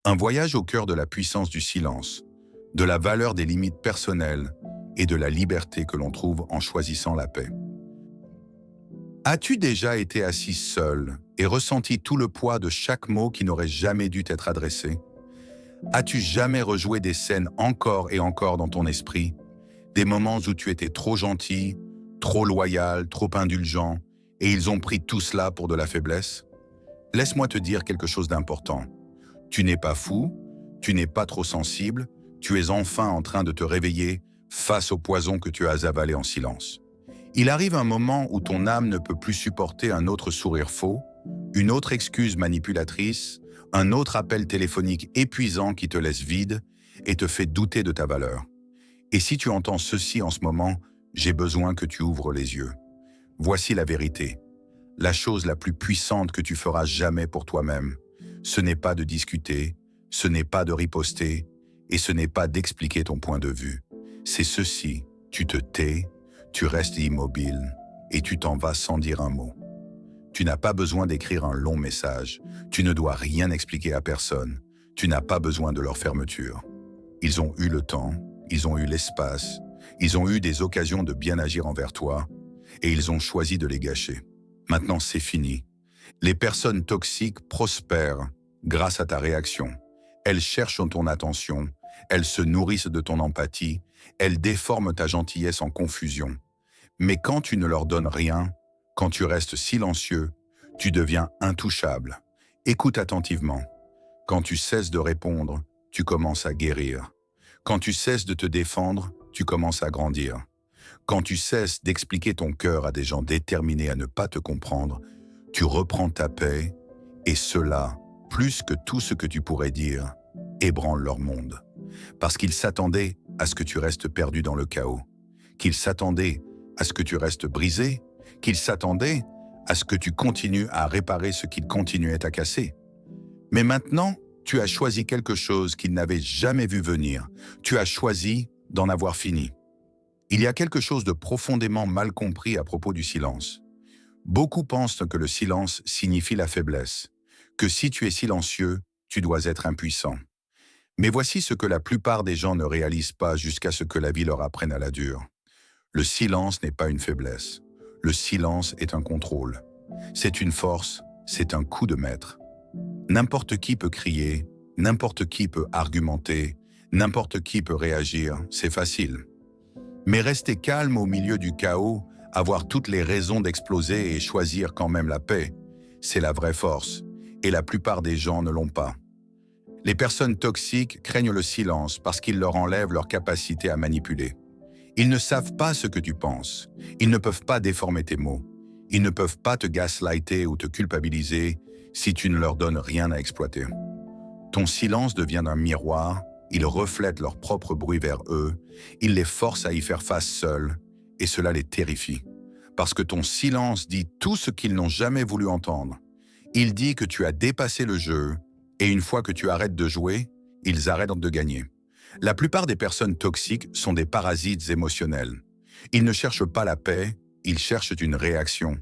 Un voyage au cœur de la puissance du silence, de la valeur des limites personnelles et de la liberté que l'on trouve en choisissant la paix. As-tu déjà été assis seul et ressenti tout le poids de chaque mot qui n'aurait jamais dû t'être adressé? As-tu jamais rejoué des scènes encore et encore dans ton esprit? Des moments où tu étais trop gentil, trop loyal, trop indulgent, et ils ont pris tout cela pour de la faiblesse? Laisse-moi te dire quelque chose d'important. Tu n'es pas fou, tu n'es pas trop sensible, tu es enfin en train de te réveiller face au poison que tu as avalé en silence. Il arrive un moment où ton âme ne peut plus supporter un autre sourire faux, une autre excuse manipulatrice, un autre appel téléphonique épuisant qui te laisse vide et te fait douter de ta valeur. Et si tu entends ceci en ce moment, j'ai besoin que tu ouvres les yeux. Voici la vérité. La chose la plus puissante que tu feras jamais pour toi-même, ce n'est pas de discuter, ce n'est pas de riposter, et ce n'est pas d'expliquer ton point de vue. C'est ceci, tu te tais, tu restes immobile, et tu t'en vas sans dire un mot. Tu n'as pas besoin d'écrire un long message, tu ne dois rien expliquer à personne, tu n'as pas besoin de leur fermeture. Ils ont eu le temps, ils ont eu l'espace, ils ont eu des occasions de bien agir envers toi, et ils ont choisi de les gâcher. Maintenant, c'est fini. Les personnes toxiques prospèrent grâce à ta réaction. Elles cherchent ton attention, elles se nourrissent de ton empathie, elles déforment ta gentillesse en confusion. Mais quand tu ne leur donnes rien, quand tu restes silencieux, tu deviens intouchable. Écoute attentivement. Quand tu cesses de répondre, tu commences à guérir. Quand tu cesses de te défendre, tu commences à grandir. Quand tu cesses d'expliquer ton cœur à des gens déterminés à ne pas te comprendre, tu reprends ta paix, et cela, plus que tout ce que tu pourrais dire, ébranle leur monde. Parce qu'ils s'attendaient à ce que tu restes perdu dans le chaos, qu'ils s'attendaient à ce que tu restes brisé, qu'ils s'attendaient à ce que tu continues à réparer ce qu'ils continuaient à casser. Mais maintenant, tu as choisi quelque chose qu'ils n'avaient jamais vu venir. Tu as choisi d'en avoir fini. Il y a quelque chose de profondément mal compris à propos du silence. Beaucoup pensent que le silence signifie la faiblesse, que si tu es silencieux, tu dois être impuissant. Mais voici ce que la plupart des gens ne réalisent pas jusqu'à ce que la vie leur apprenne à la dure. Le silence n'est pas une faiblesse. Le silence est un contrôle. C'est une force, c'est un coup de maître. N'importe qui peut crier, n'importe qui peut argumenter, n'importe qui peut réagir, c'est facile. Mais rester calme au milieu du chaos, avoir toutes les raisons d'exploser et choisir quand même la paix, c'est la vraie force, et la plupart des gens ne l'ont pas. Les personnes toxiques craignent le silence parce qu'il leur enlève leur capacité à manipuler. Ils ne savent pas ce que tu penses, ils ne peuvent pas déformer tes mots, ils ne peuvent pas te gaslighter ou te culpabiliser si tu ne leur donnes rien à exploiter. Ton silence devient un miroir, il reflète leur propre bruit vers eux, il les force à y faire face seuls, et cela les terrifie. Parce que ton silence dit tout ce qu'ils n'ont jamais voulu entendre. Il dit que tu as dépassé le jeu, et une fois que tu arrêtes de jouer, ils arrêtent de gagner. La plupart des personnes toxiques sont des parasites émotionnels. Ils ne cherchent pas la paix, ils cherchent une réaction.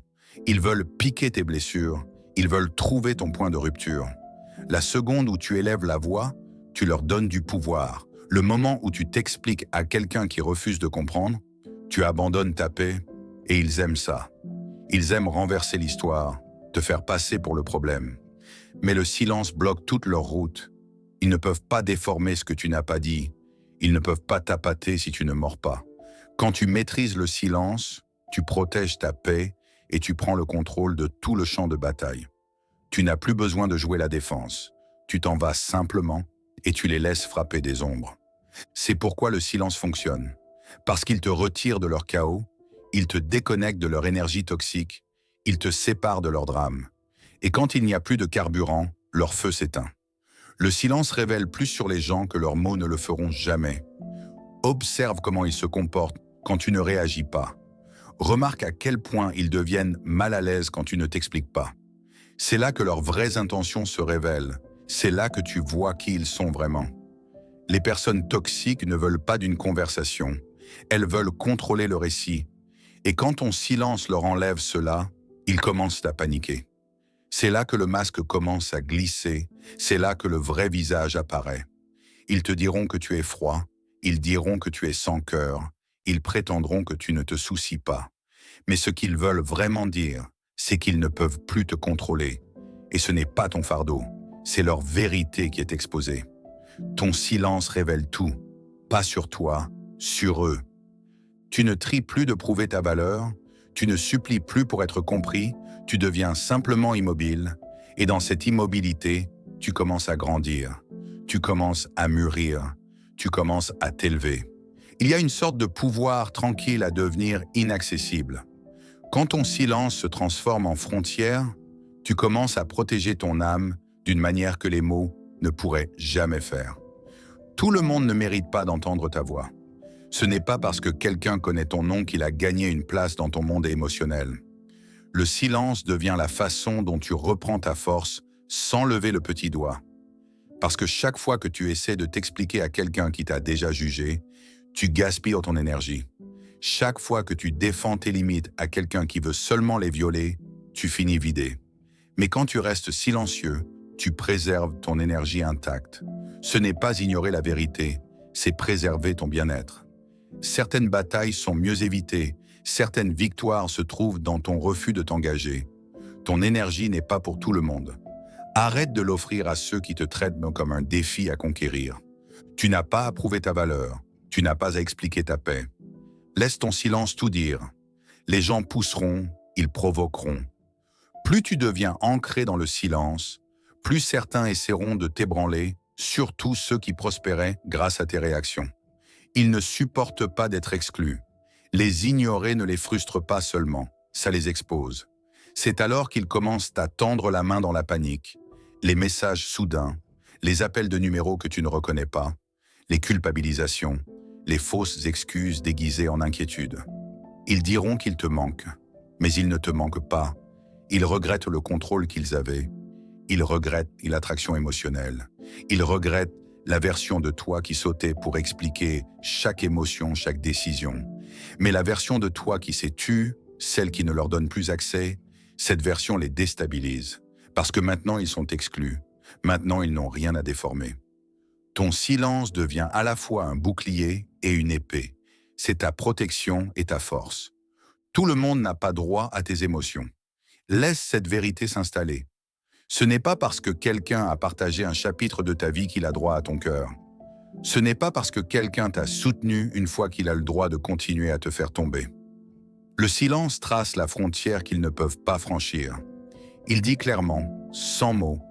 Ils veulent piquer tes blessures, ils veulent trouver ton point de rupture. La seconde où tu élèves la voix, tu leur donnes du pouvoir. Le moment où tu t'expliques à quelqu'un qui refuse de comprendre, tu abandonnes ta paix, et ils aiment ça. Ils aiment renverser l'histoire, te faire passer pour le problème. Mais le silence bloque toute leur route. Ils ne peuvent pas déformer ce que tu n'as pas dit. Ils ne peuvent pas t'appâter si tu ne mords pas. Quand tu maîtrises le silence, tu protèges ta paix et tu prends le contrôle de tout le champ de bataille. Tu n'as plus besoin de jouer la défense. Tu t'en vas simplement et tu les laisses frapper des ombres. C'est pourquoi le silence fonctionne. Parce qu'il te retire de leur chaos, il te déconnecte de leur énergie toxique, il te sépare de leur drame. Et quand il n'y a plus de carburant, leur feu s'éteint. Le silence révèle plus sur les gens que leurs mots ne le feront jamais. Observe comment ils se comportent quand tu ne réagis pas. Remarque à quel point ils deviennent mal à l'aise quand tu ne t'expliques pas. C'est là que leurs vraies intentions se révèlent. C'est là que tu vois qui ils sont vraiment. Les personnes toxiques ne veulent pas d'une conversation. Elles veulent contrôler le récit. Et quand ton silence leur enlève cela, ils commencent à paniquer. C'est là que le masque commence à glisser, c'est là que le vrai visage apparaît. Ils te diront que tu es froid, ils diront que tu es sans cœur, ils prétendront que tu ne te soucies pas. Mais ce qu'ils veulent vraiment dire, c'est qu'ils ne peuvent plus te contrôler. Et ce n'est pas ton fardeau, c'est leur vérité qui est exposée. Ton silence révèle tout, pas sur toi, sur eux. Tu ne tries plus de prouver ta valeur, tu ne supplies plus pour être compris, tu deviens simplement immobile, et dans cette immobilité, tu commences à grandir, tu commences à mûrir, tu commences à t'élever. Il y a une sorte de pouvoir tranquille à devenir inaccessible. Quand ton silence se transforme en frontière, tu commences à protéger ton âme d'une manière que les mots ne pourraient jamais faire. Tout le monde ne mérite pas d'entendre ta voix. Ce n'est pas parce que quelqu'un connaît ton nom qu'il a gagné une place dans ton monde émotionnel. Le silence devient la façon dont tu reprends ta force sans lever le petit doigt. Parce que chaque fois que tu essaies de t'expliquer à quelqu'un qui t'a déjà jugé, tu gaspilles ton énergie. Chaque fois que tu défends tes limites à quelqu'un qui veut seulement les violer, tu finis vidé. Mais quand tu restes silencieux, tu préserves ton énergie intacte. Ce n'est pas ignorer la vérité, c'est préserver ton bien-être. Certaines batailles sont mieux évitées, certaines victoires se trouvent dans ton refus de t'engager. Ton énergie n'est pas pour tout le monde. Arrête de l'offrir à ceux qui te traitent comme un défi à conquérir. Tu n'as pas à prouver ta valeur, tu n'as pas à expliquer ta paix. Laisse ton silence tout dire. Les gens pousseront, ils provoqueront. Plus tu deviens ancré dans le silence, plus certains essaieront de t'ébranler, surtout ceux qui prospéraient grâce à tes réactions. Ils ne supportent pas d'être exclus. Les ignorer ne les frustre pas seulement, ça les expose. C'est alors qu'ils commencent à tendre la main dans la panique, les messages soudains, les appels de numéros que tu ne reconnais pas, les culpabilisations, les fausses excuses déguisées en inquiétude. Ils diront qu'ils te manquent, mais ils ne te manquent pas. Ils regrettent le contrôle qu'ils avaient. Ils regrettent l'attraction émotionnelle. Ils regrettent la version de toi qui sautait pour expliquer chaque émotion, chaque décision. Mais la version de toi qui s'est tue, celle qui ne leur donne plus accès, cette version les déstabilise. Parce que maintenant ils sont exclus. Maintenant ils n'ont rien à déformer. Ton silence devient à la fois un bouclier et une épée. C'est ta protection et ta force. Tout le monde n'a pas droit à tes émotions. Laisse cette vérité s'installer. Ce n'est pas parce que quelqu'un a partagé un chapitre de ta vie qu'il a droit à ton cœur. Ce n'est pas parce que quelqu'un t'a soutenu une fois qu'il a le droit de continuer à te faire tomber. Le silence trace la frontière qu'ils ne peuvent pas franchir. Il dit clairement, sans mots,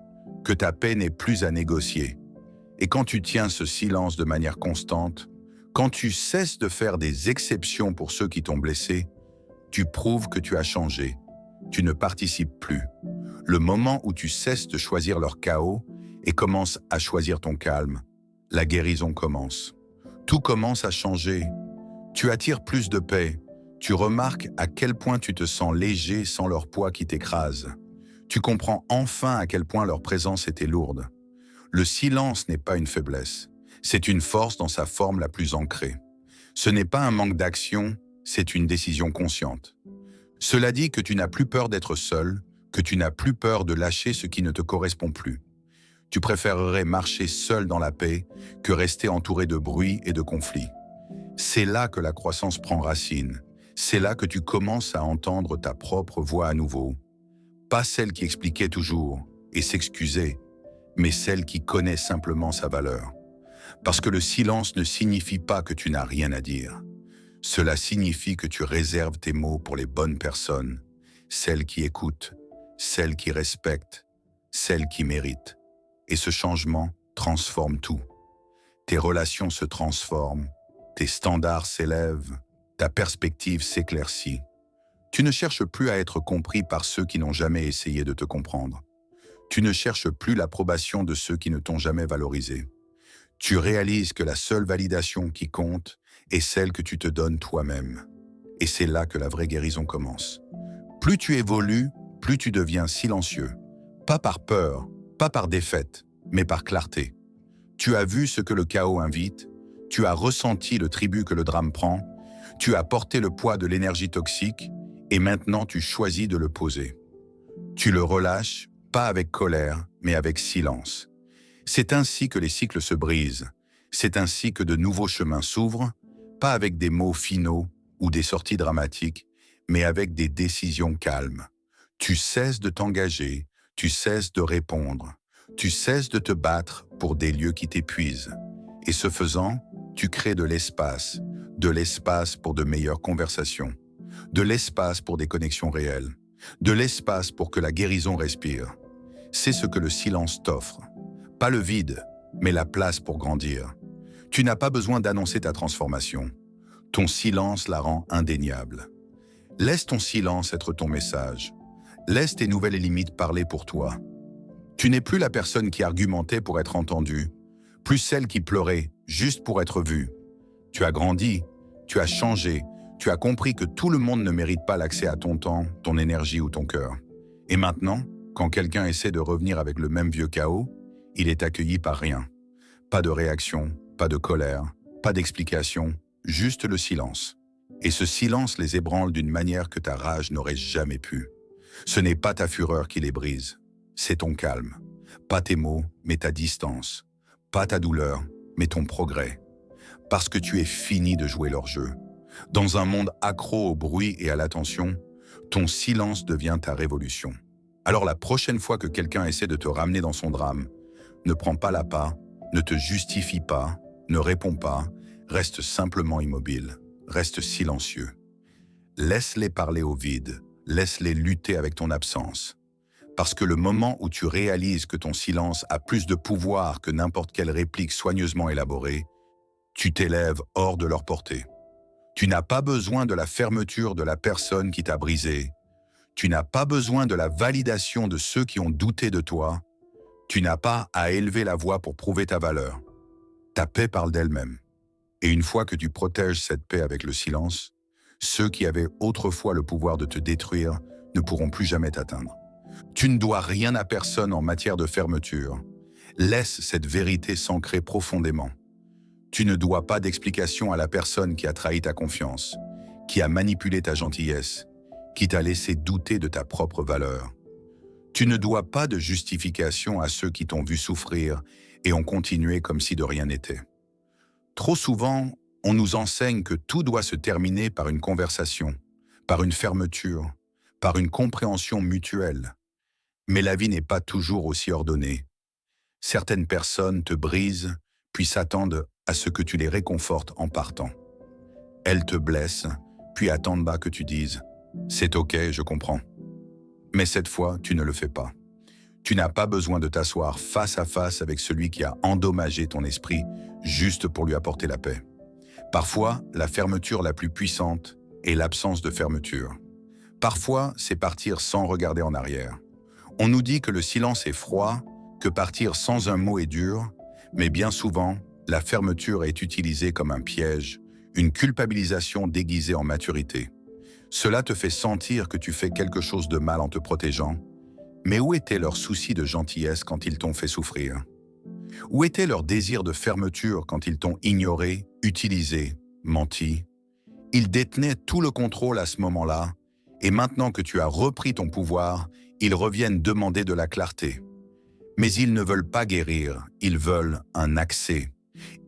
que ta paix n'est plus à négocier. Et quand tu tiens ce silence de manière constante, quand tu cesses de faire des exceptions pour ceux qui t'ont blessé, tu prouves que tu as changé. Tu ne participes plus. Le moment où tu cesses de choisir leur chaos et commences à choisir ton calme, la guérison commence. Tout commence à changer. Tu attires plus de paix. Tu remarques à quel point tu te sens léger sans leur poids qui t'écrase. Tu comprends enfin à quel point leur présence était lourde. Le silence n'est pas une faiblesse. C'est une force dans sa forme la plus ancrée. Ce n'est pas un manque d'action, c'est une décision consciente. Cela dit que tu n'as plus peur d'être seul, que tu n'as plus peur de lâcher ce qui ne te correspond plus. Tu préférerais marcher seul dans la paix que rester entouré de bruit et de conflits. C'est là que la croissance prend racine. C'est là que tu commences à entendre ta propre voix à nouveau. Pas celle qui expliquait toujours et s'excusait, mais celle qui connaît simplement sa valeur. Parce que le silence ne signifie pas que tu n'as rien à dire. Cela signifie que tu réserves tes mots pour les bonnes personnes, celles qui écoutent, celles qui respectent, celles qui méritent. Et ce changement transforme tout. Tes relations se transforment, tes standards s'élèvent, ta perspective s'éclaircit. Tu ne cherches plus à être compris par ceux qui n'ont jamais essayé de te comprendre. Tu ne cherches plus l'approbation de ceux qui ne t'ont jamais valorisé. Tu réalises que la seule validation qui compte est celle que tu te donnes toi-même. Et c'est là que la vraie guérison commence. Plus tu évolues, plus tu deviens silencieux. Pas par peur, pas par défaite, mais par clarté. Tu as vu ce que le chaos invite, tu as ressenti le tribut que le drame prend, tu as porté le poids de l'énergie toxique et maintenant tu choisis de le poser. Tu le relâches Pas avec colère, mais avec silence. C'est ainsi que les cycles se brisent. C'est ainsi que de nouveaux chemins s'ouvrent, pas avec des mots finaux ou des sorties dramatiques, mais avec des décisions calmes. Tu cesses de t'engager, tu cesses de répondre, tu cesses de te battre pour des lieux qui t'épuisent. Et ce faisant, tu crées de l'espace pour de meilleures conversations, de l'espace pour des connexions réelles, de l'espace pour que la guérison respire. C'est ce que le silence t'offre. Pas le vide, mais la place pour grandir. Tu n'as pas besoin d'annoncer ta transformation. Ton silence la rend indéniable. Laisse ton silence être ton message. Laisse tes nouvelles limites parler pour toi. Tu n'es plus la personne qui argumentait pour être entendue, plus celle qui pleurait juste pour être vue. Tu as grandi, tu as changé, tu as compris que tout le monde ne mérite pas l'accès à ton temps, ton énergie ou ton cœur. Et maintenant, quand quelqu'un essaie de revenir avec le même vieux chaos, il est accueilli par rien. Pas de réaction, pas de colère, pas d'explication, juste le silence. Et ce silence les ébranle d'une manière que ta rage n'aurait jamais pu. Ce n'est pas ta fureur qui les brise, c'est ton calme. Pas tes mots, mais ta distance. Pas ta douleur, mais ton progrès. Parce que tu es fini de jouer leur jeu. Dans un monde accro au bruit et à l'attention, ton silence devient ta révolution. Alors la prochaine fois que quelqu'un essaie de te ramener dans son drame, ne prends pas l'appât, ne te justifie pas, ne réponds pas, reste simplement immobile, reste silencieux. Laisse-les parler au vide, laisse-les lutter avec ton absence. Parce que le moment où tu réalises que ton silence a plus de pouvoir que n'importe quelle réplique soigneusement élaborée, tu t'élèves hors de leur portée. Tu n'as pas besoin de la fermeture de la personne qui t'a brisé. Tu n'as pas besoin de la validation de ceux qui ont douté de toi. Tu n'as pas à élever la voix pour prouver ta valeur. Ta paix parle d'elle-même. Et une fois que tu protèges cette paix avec le silence, ceux qui avaient autrefois le pouvoir de te détruire ne pourront plus jamais t'atteindre. Tu ne dois rien à personne en matière de fermeture. Laisse cette vérité s'ancrer profondément. Tu ne dois pas d'explication à la personne qui a trahi ta confiance, qui a manipulé ta gentillesse, qui t'a laissé douter de ta propre valeur. Tu ne dois pas de justification à ceux qui t'ont vu souffrir et ont continué comme si de rien n'était. Trop souvent, on nous enseigne que tout doit se terminer par une conversation, par une fermeture, par une compréhension mutuelle. Mais la vie n'est pas toujours aussi ordonnée. Certaines personnes te brisent, puis s'attendent à ce que tu les réconfortes en partant. Elles te blessent, puis attendent que tu dises « c'est ok, je comprends ». Mais cette fois, tu ne le fais pas. Tu n'as pas besoin de t'asseoir face à face avec celui qui a endommagé ton esprit juste pour lui apporter la paix. Parfois, la fermeture la plus puissante est l'absence de fermeture. Parfois, c'est partir sans regarder en arrière. On nous dit que le silence est froid, que partir sans un mot est dur, mais bien souvent, la fermeture est utilisée comme un piège, une culpabilisation déguisée en maturité. Cela te fait sentir que tu fais quelque chose de mal en te protégeant, mais où était leur souci de gentillesse quand ils t'ont fait souffrir? Où était leur désir de fermeture quand ils t'ont ignoré, utilisé, menti? Ils détenaient tout le contrôle à ce moment-là, et maintenant que tu as repris ton pouvoir, ils reviennent demander de la clarté. Mais ils ne veulent pas guérir, ils veulent un accès.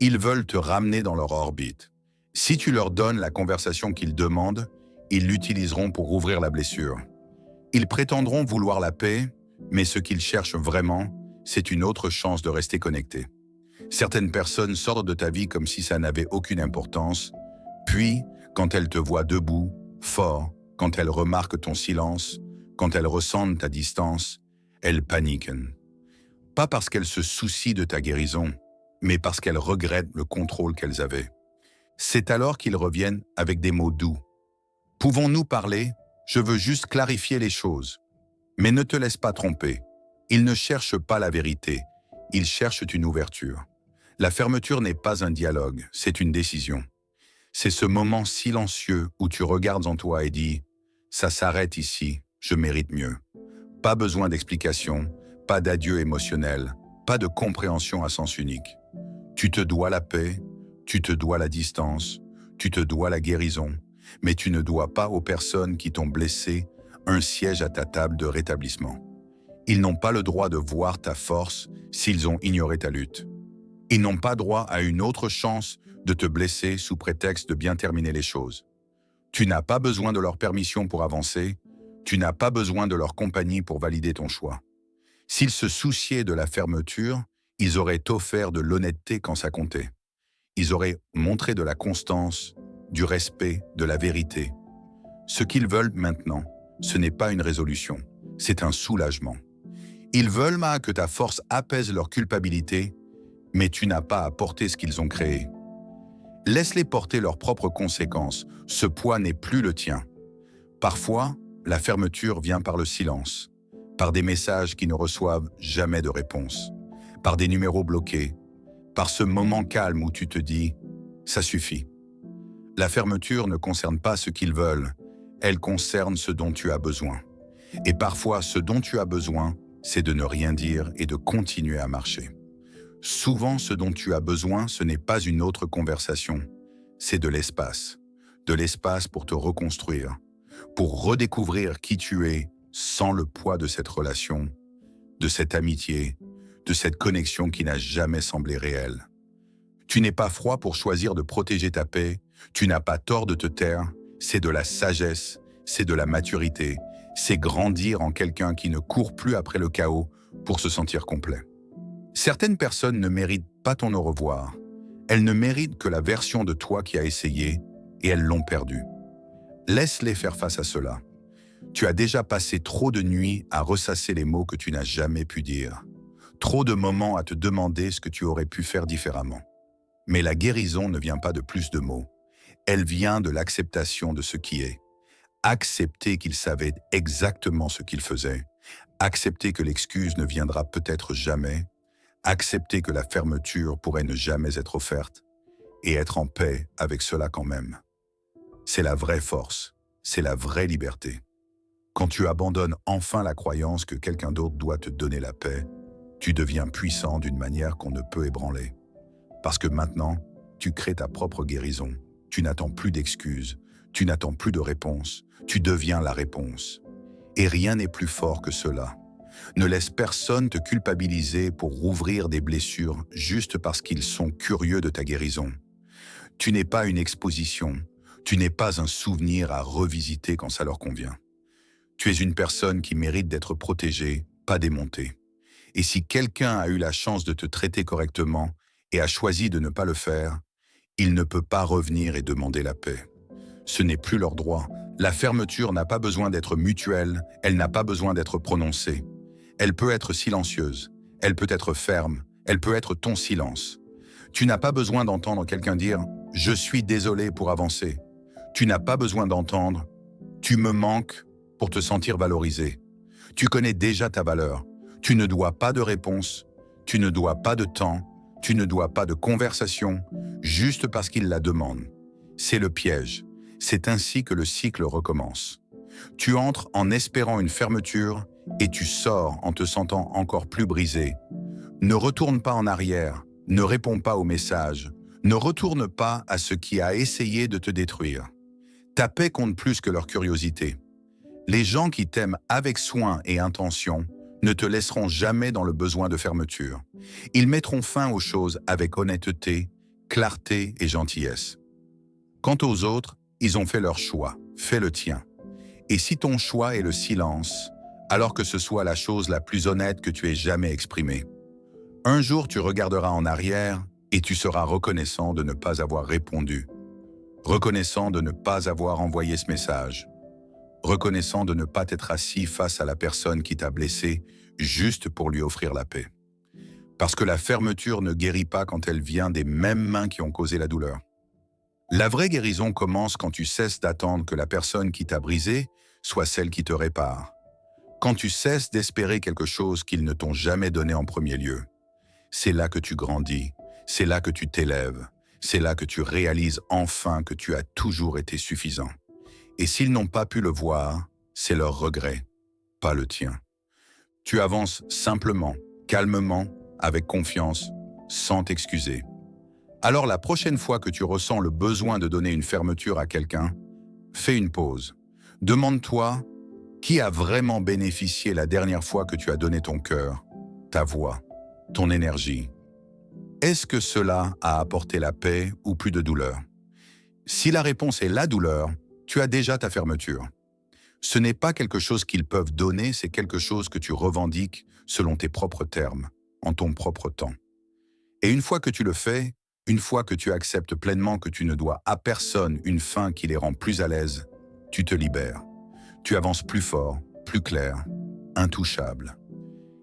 Ils veulent te ramener dans leur orbite. Si tu leur donnes la conversation qu'ils demandent, ils l'utiliseront pour ouvrir la blessure. Ils prétendront vouloir la paix, mais ce qu'ils cherchent vraiment, c'est une autre chance de rester connectés. Certaines personnes sortent de ta vie comme si ça n'avait aucune importance, puis, quand elles te voient debout, fort, quand elles remarquent ton silence, quand elles ressentent ta distance, elles paniquent. Pas parce qu'elles se soucient de ta guérison, mais parce qu'elles regrettent le contrôle qu'elles avaient. C'est alors qu'ils reviennent avec des mots doux. Pouvons-nous parler? Je veux juste clarifier les choses. Mais ne te laisse pas tromper. Ils ne cherchent pas la vérité, ils cherchent une ouverture. La fermeture n'est pas un dialogue, c'est une décision. C'est ce moment silencieux où tu regardes en toi et dis « ça s'arrête ici, je mérite mieux ». Pas besoin d'explication, pas d'adieu émotionnel, pas de compréhension à sens unique. Tu te dois la paix, tu te dois la distance, tu te dois la guérison, mais tu ne dois pas aux personnes qui t'ont blessé un siège à ta table de rétablissement. Ils n'ont pas le droit de voir ta force s'ils ont ignoré ta lutte. Ils n'ont pas droit à une autre chance de te blesser sous prétexte de bien terminer les choses. Tu n'as pas besoin de leur permission pour avancer, tu n'as pas besoin de leur compagnie pour valider ton choix. S'ils se souciaient de la fermeture, ils auraient offert de l'honnêteté quand ça comptait. Ils auraient montré de la constance, du respect, de la vérité. Ce qu'ils veulent maintenant, ce n'est pas une résolution, c'est un soulagement. Ils veulent que ta force apaise leur culpabilité, mais tu n'as pas à porter ce qu'ils ont créé. Laisse-les porter leurs propres conséquences, ce poids n'est plus le tien. Parfois, la fermeture vient par le silence, par des messages qui ne reçoivent jamais de réponse, par des numéros bloqués, par ce moment calme où tu te dis « ça suffit ». La fermeture ne concerne pas ce qu'ils veulent, elle concerne ce dont tu as besoin. Et parfois, ce dont tu as besoin, c'est de ne rien dire et de continuer à marcher. Souvent, ce dont tu as besoin, ce n'est pas une autre conversation, c'est de l'espace. De l'espace pour te reconstruire, pour redécouvrir qui tu es sans le poids de cette relation, de cette amitié, de cette connexion qui n'a jamais semblé réelle. Tu n'es pas froid pour choisir de protéger ta paix, tu n'as pas tort de te taire, c'est de la sagesse, c'est de la maturité, c'est grandir en quelqu'un qui ne court plus après le chaos pour se sentir complet. Certaines personnes ne méritent pas ton au revoir, elles ne méritent que la version de toi qui a essayé et elles l'ont perdu. Laisse-les faire face à cela. Tu as déjà passé trop de nuits à ressasser les mots que tu n'as jamais pu dire. Trop de moments à te demander ce que tu aurais pu faire différemment. Mais la guérison ne vient pas de plus de mots. Elle vient de l'acceptation de ce qui est. Accepter qu'ils savaient exactement ce qu'ils faisaient. Accepter que l'excuse ne viendra peut-être jamais. Accepter que la fermeture pourrait ne jamais être offerte. Et être en paix avec cela quand même. C'est la vraie force. C'est la vraie liberté. Quand tu abandonnes enfin la croyance que quelqu'un d'autre doit te donner la paix, tu deviens puissant d'une manière qu'on ne peut ébranler. Parce que maintenant, tu crées ta propre guérison. Tu n'attends plus d'excuses, tu n'attends plus de réponses, tu deviens la réponse. Et rien n'est plus fort que cela. Ne laisse personne te culpabiliser pour rouvrir des blessures juste parce qu'ils sont curieux de ta guérison. Tu n'es pas une exposition, tu n'es pas un souvenir à revisiter quand ça leur convient. Tu es une personne qui mérite d'être protégée, pas démontée. Et si quelqu'un a eu la chance de te traiter correctement et a choisi de ne pas le faire, il ne peut pas revenir et demander la paix. Ce n'est plus leur droit. La fermeture n'a pas besoin d'être mutuelle, elle n'a pas besoin d'être prononcée. Elle peut être silencieuse, elle peut être ferme, elle peut être ton silence. Tu n'as pas besoin d'entendre quelqu'un dire « je suis désolé » pour avancer. Tu n'as pas besoin d'entendre « tu me manques » pour te sentir valorisé. Tu connais déjà ta valeur. Tu ne dois pas de réponse, tu ne dois pas de temps, tu ne dois pas de conversation, juste parce qu'il la demande. C'est le piège. C'est ainsi que le cycle recommence. Tu entres en espérant une fermeture et tu sors en te sentant encore plus brisé. Ne retourne pas en arrière, ne réponds pas aux messages, ne retourne pas à ce qui a essayé de te détruire. Ta paix compte plus que leur curiosité. Les gens qui t'aiment avec soin et intention ne te laisseront jamais dans le besoin de fermeture. Ils mettront fin aux choses avec honnêteté, clarté et gentillesse. Quant aux autres, ils ont fait leur choix, fais le tien. Et si ton choix est le silence, alors que ce soit la chose la plus honnête que tu aies jamais exprimée. Un jour, tu regarderas en arrière et tu seras reconnaissant de ne pas avoir répondu. Reconnaissant de ne pas avoir envoyé ce message. Reconnaissant de ne pas t'être assis face à la personne qui t'a blessé juste pour lui offrir la paix. Parce que la fermeture ne guérit pas quand elle vient des mêmes mains qui ont causé la douleur. La vraie guérison commence quand tu cesses d'attendre que la personne qui t'a brisé soit celle qui te répare. Quand tu cesses d'espérer quelque chose qu'ils ne t'ont jamais donné en premier lieu. C'est là que tu grandis, c'est là que tu t'élèves, c'est là que tu réalises enfin que tu as toujours été suffisant. Et s'ils n'ont pas pu le voir, c'est leur regret, pas le tien. Tu avances simplement, calmement, avec confiance, sans t'excuser. Alors la prochaine fois que tu ressens le besoin de donner une fermeture à quelqu'un, fais une pause. Demande-toi, Qui a vraiment bénéficié la dernière fois que tu as donné ton cœur, ta voix, ton énergie? Est-ce que cela a apporté la paix ou plus de douleur? Si la réponse est la douleur, tu as déjà ta fermeture. Ce n'est pas quelque chose qu'ils peuvent donner, c'est quelque chose que tu revendiques selon tes propres termes, en ton propre temps. Et une fois que tu le fais, une fois que tu acceptes pleinement que tu ne dois à personne une fin qui les rend plus à l'aise, tu te libères. Tu avances plus fort, plus clair, intouchable.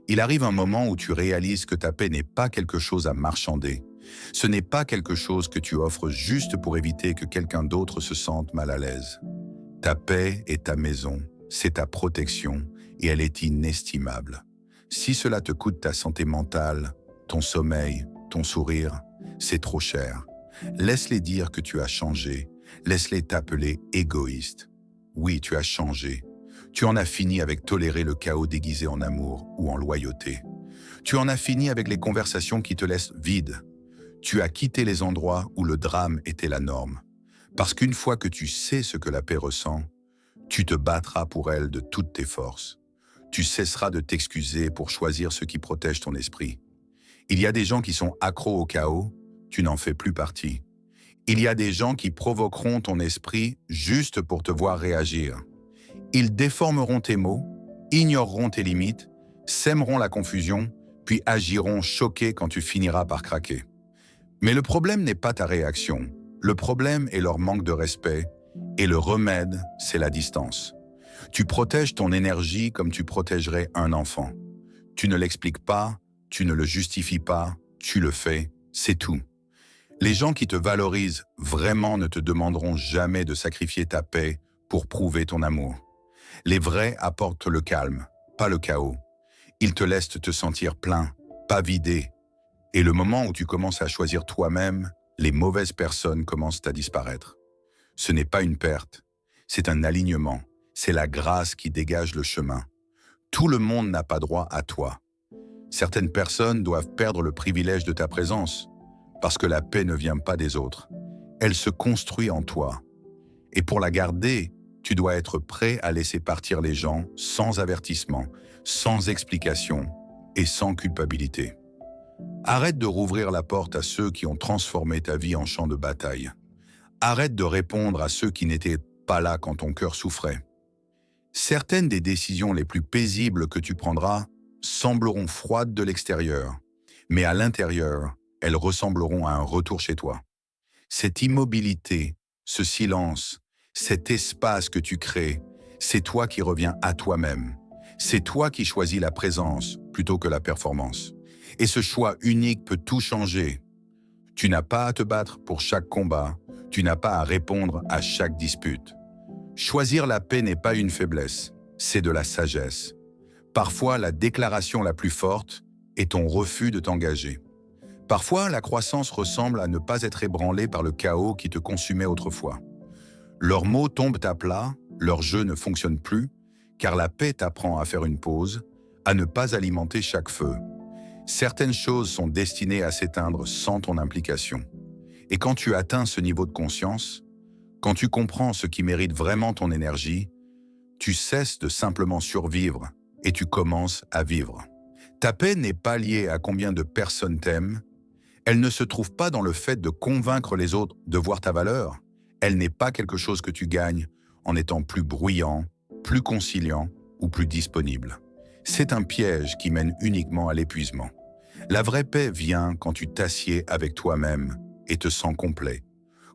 Il arrive un moment où tu réalises que ta paix n'est pas quelque chose à marchander. Ce n'est pas quelque chose que tu offres juste pour éviter que quelqu'un d'autre se sente mal à l'aise. Ta paix est ta maison, c'est ta protection et elle est inestimable. Si cela te coûte ta santé mentale, ton sommeil, ton sourire, c'est trop cher. Laisse-les dire que tu as changé. Laisse-les t'appeler égoïste. Oui, tu as changé. Tu en as fini avec tolérer le chaos déguisé en amour ou en loyauté. Tu en as fini avec les conversations qui te laissent vide. Tu as quitté les endroits où le drame était la norme. Parce qu'une fois que tu sais ce que la paix ressent, tu te battras pour elle de toutes tes forces. Tu cesseras de t'excuser pour choisir ce qui protège ton esprit. Il y a des gens qui sont accros au chaos, tu n'en fais plus partie. Il y a des gens qui provoqueront ton esprit juste pour te voir réagir. Ils déformeront tes mots, ignoreront tes limites, sèmeront la confusion, puis agiront choqués quand tu finiras par craquer. Mais le problème n'est pas ta réaction. Le problème est leur manque de respect, et le remède, c'est la distance. Tu protèges ton énergie comme tu protégerais un enfant. Tu ne l'expliques pas, tu ne le justifies pas, tu le fais, c'est tout. Les gens qui te valorisent vraiment ne te demanderont jamais de sacrifier ta paix pour prouver ton amour. Les vrais apportent le calme, pas le chaos. Ils te laissent te sentir plein, pas vidé. Et le moment où tu commences à choisir toi-même, les mauvaises personnes commencent à disparaître. Ce n'est pas une perte, c'est un alignement. C'est la grâce qui dégage le chemin. Tout le monde n'a pas droit à toi. Certaines personnes doivent perdre le privilège de ta présence, parce que la paix ne vient pas des autres. Elle se construit en toi. Et pour la garder, tu dois être prêt à laisser partir les gens sans avertissement, sans explication et sans culpabilité. Arrête de rouvrir la porte à ceux qui ont transformé ta vie en champ de bataille. Arrête de répondre à ceux qui n'étaient pas là quand ton cœur souffrait. Certaines des décisions les plus paisibles que tu prendras sembleront froides de l'extérieur, mais à l'intérieur, elles ressembleront à un retour chez toi. Cette immobilité, ce silence, cet espace que tu crées, c'est toi qui reviens à toi-même. C'est toi qui choisis la présence plutôt que la performance. Et ce choix unique peut tout changer. Tu n'as pas à te battre pour chaque combat, tu n'as pas à répondre à chaque dispute. Choisir la paix n'est pas une faiblesse, c'est de la sagesse. Parfois, la déclaration la plus forte est ton refus de t'engager. Parfois, la croissance ressemble à ne pas être ébranlé par le chaos qui te consumait autrefois. Leurs mots tombent à plat, leur jeu ne fonctionne plus, car la paix t'apprend à faire une pause, à ne pas alimenter chaque feu. Certaines choses sont destinées à s'éteindre sans ton implication. Et quand tu atteins ce niveau de conscience, quand tu comprends ce qui mérite vraiment ton énergie, tu cesses de simplement survivre et tu commences à vivre. Ta paix n'est pas liée à combien de personnes t'aiment. Elle ne se trouve pas dans le fait de convaincre les autres de voir ta valeur. Elle n'est pas quelque chose que tu gagnes en étant plus bruyant, plus conciliant ou plus disponible. C'est un piège qui mène uniquement à l'épuisement. La vraie paix vient quand tu t'assieds avec toi-même et te sens complet,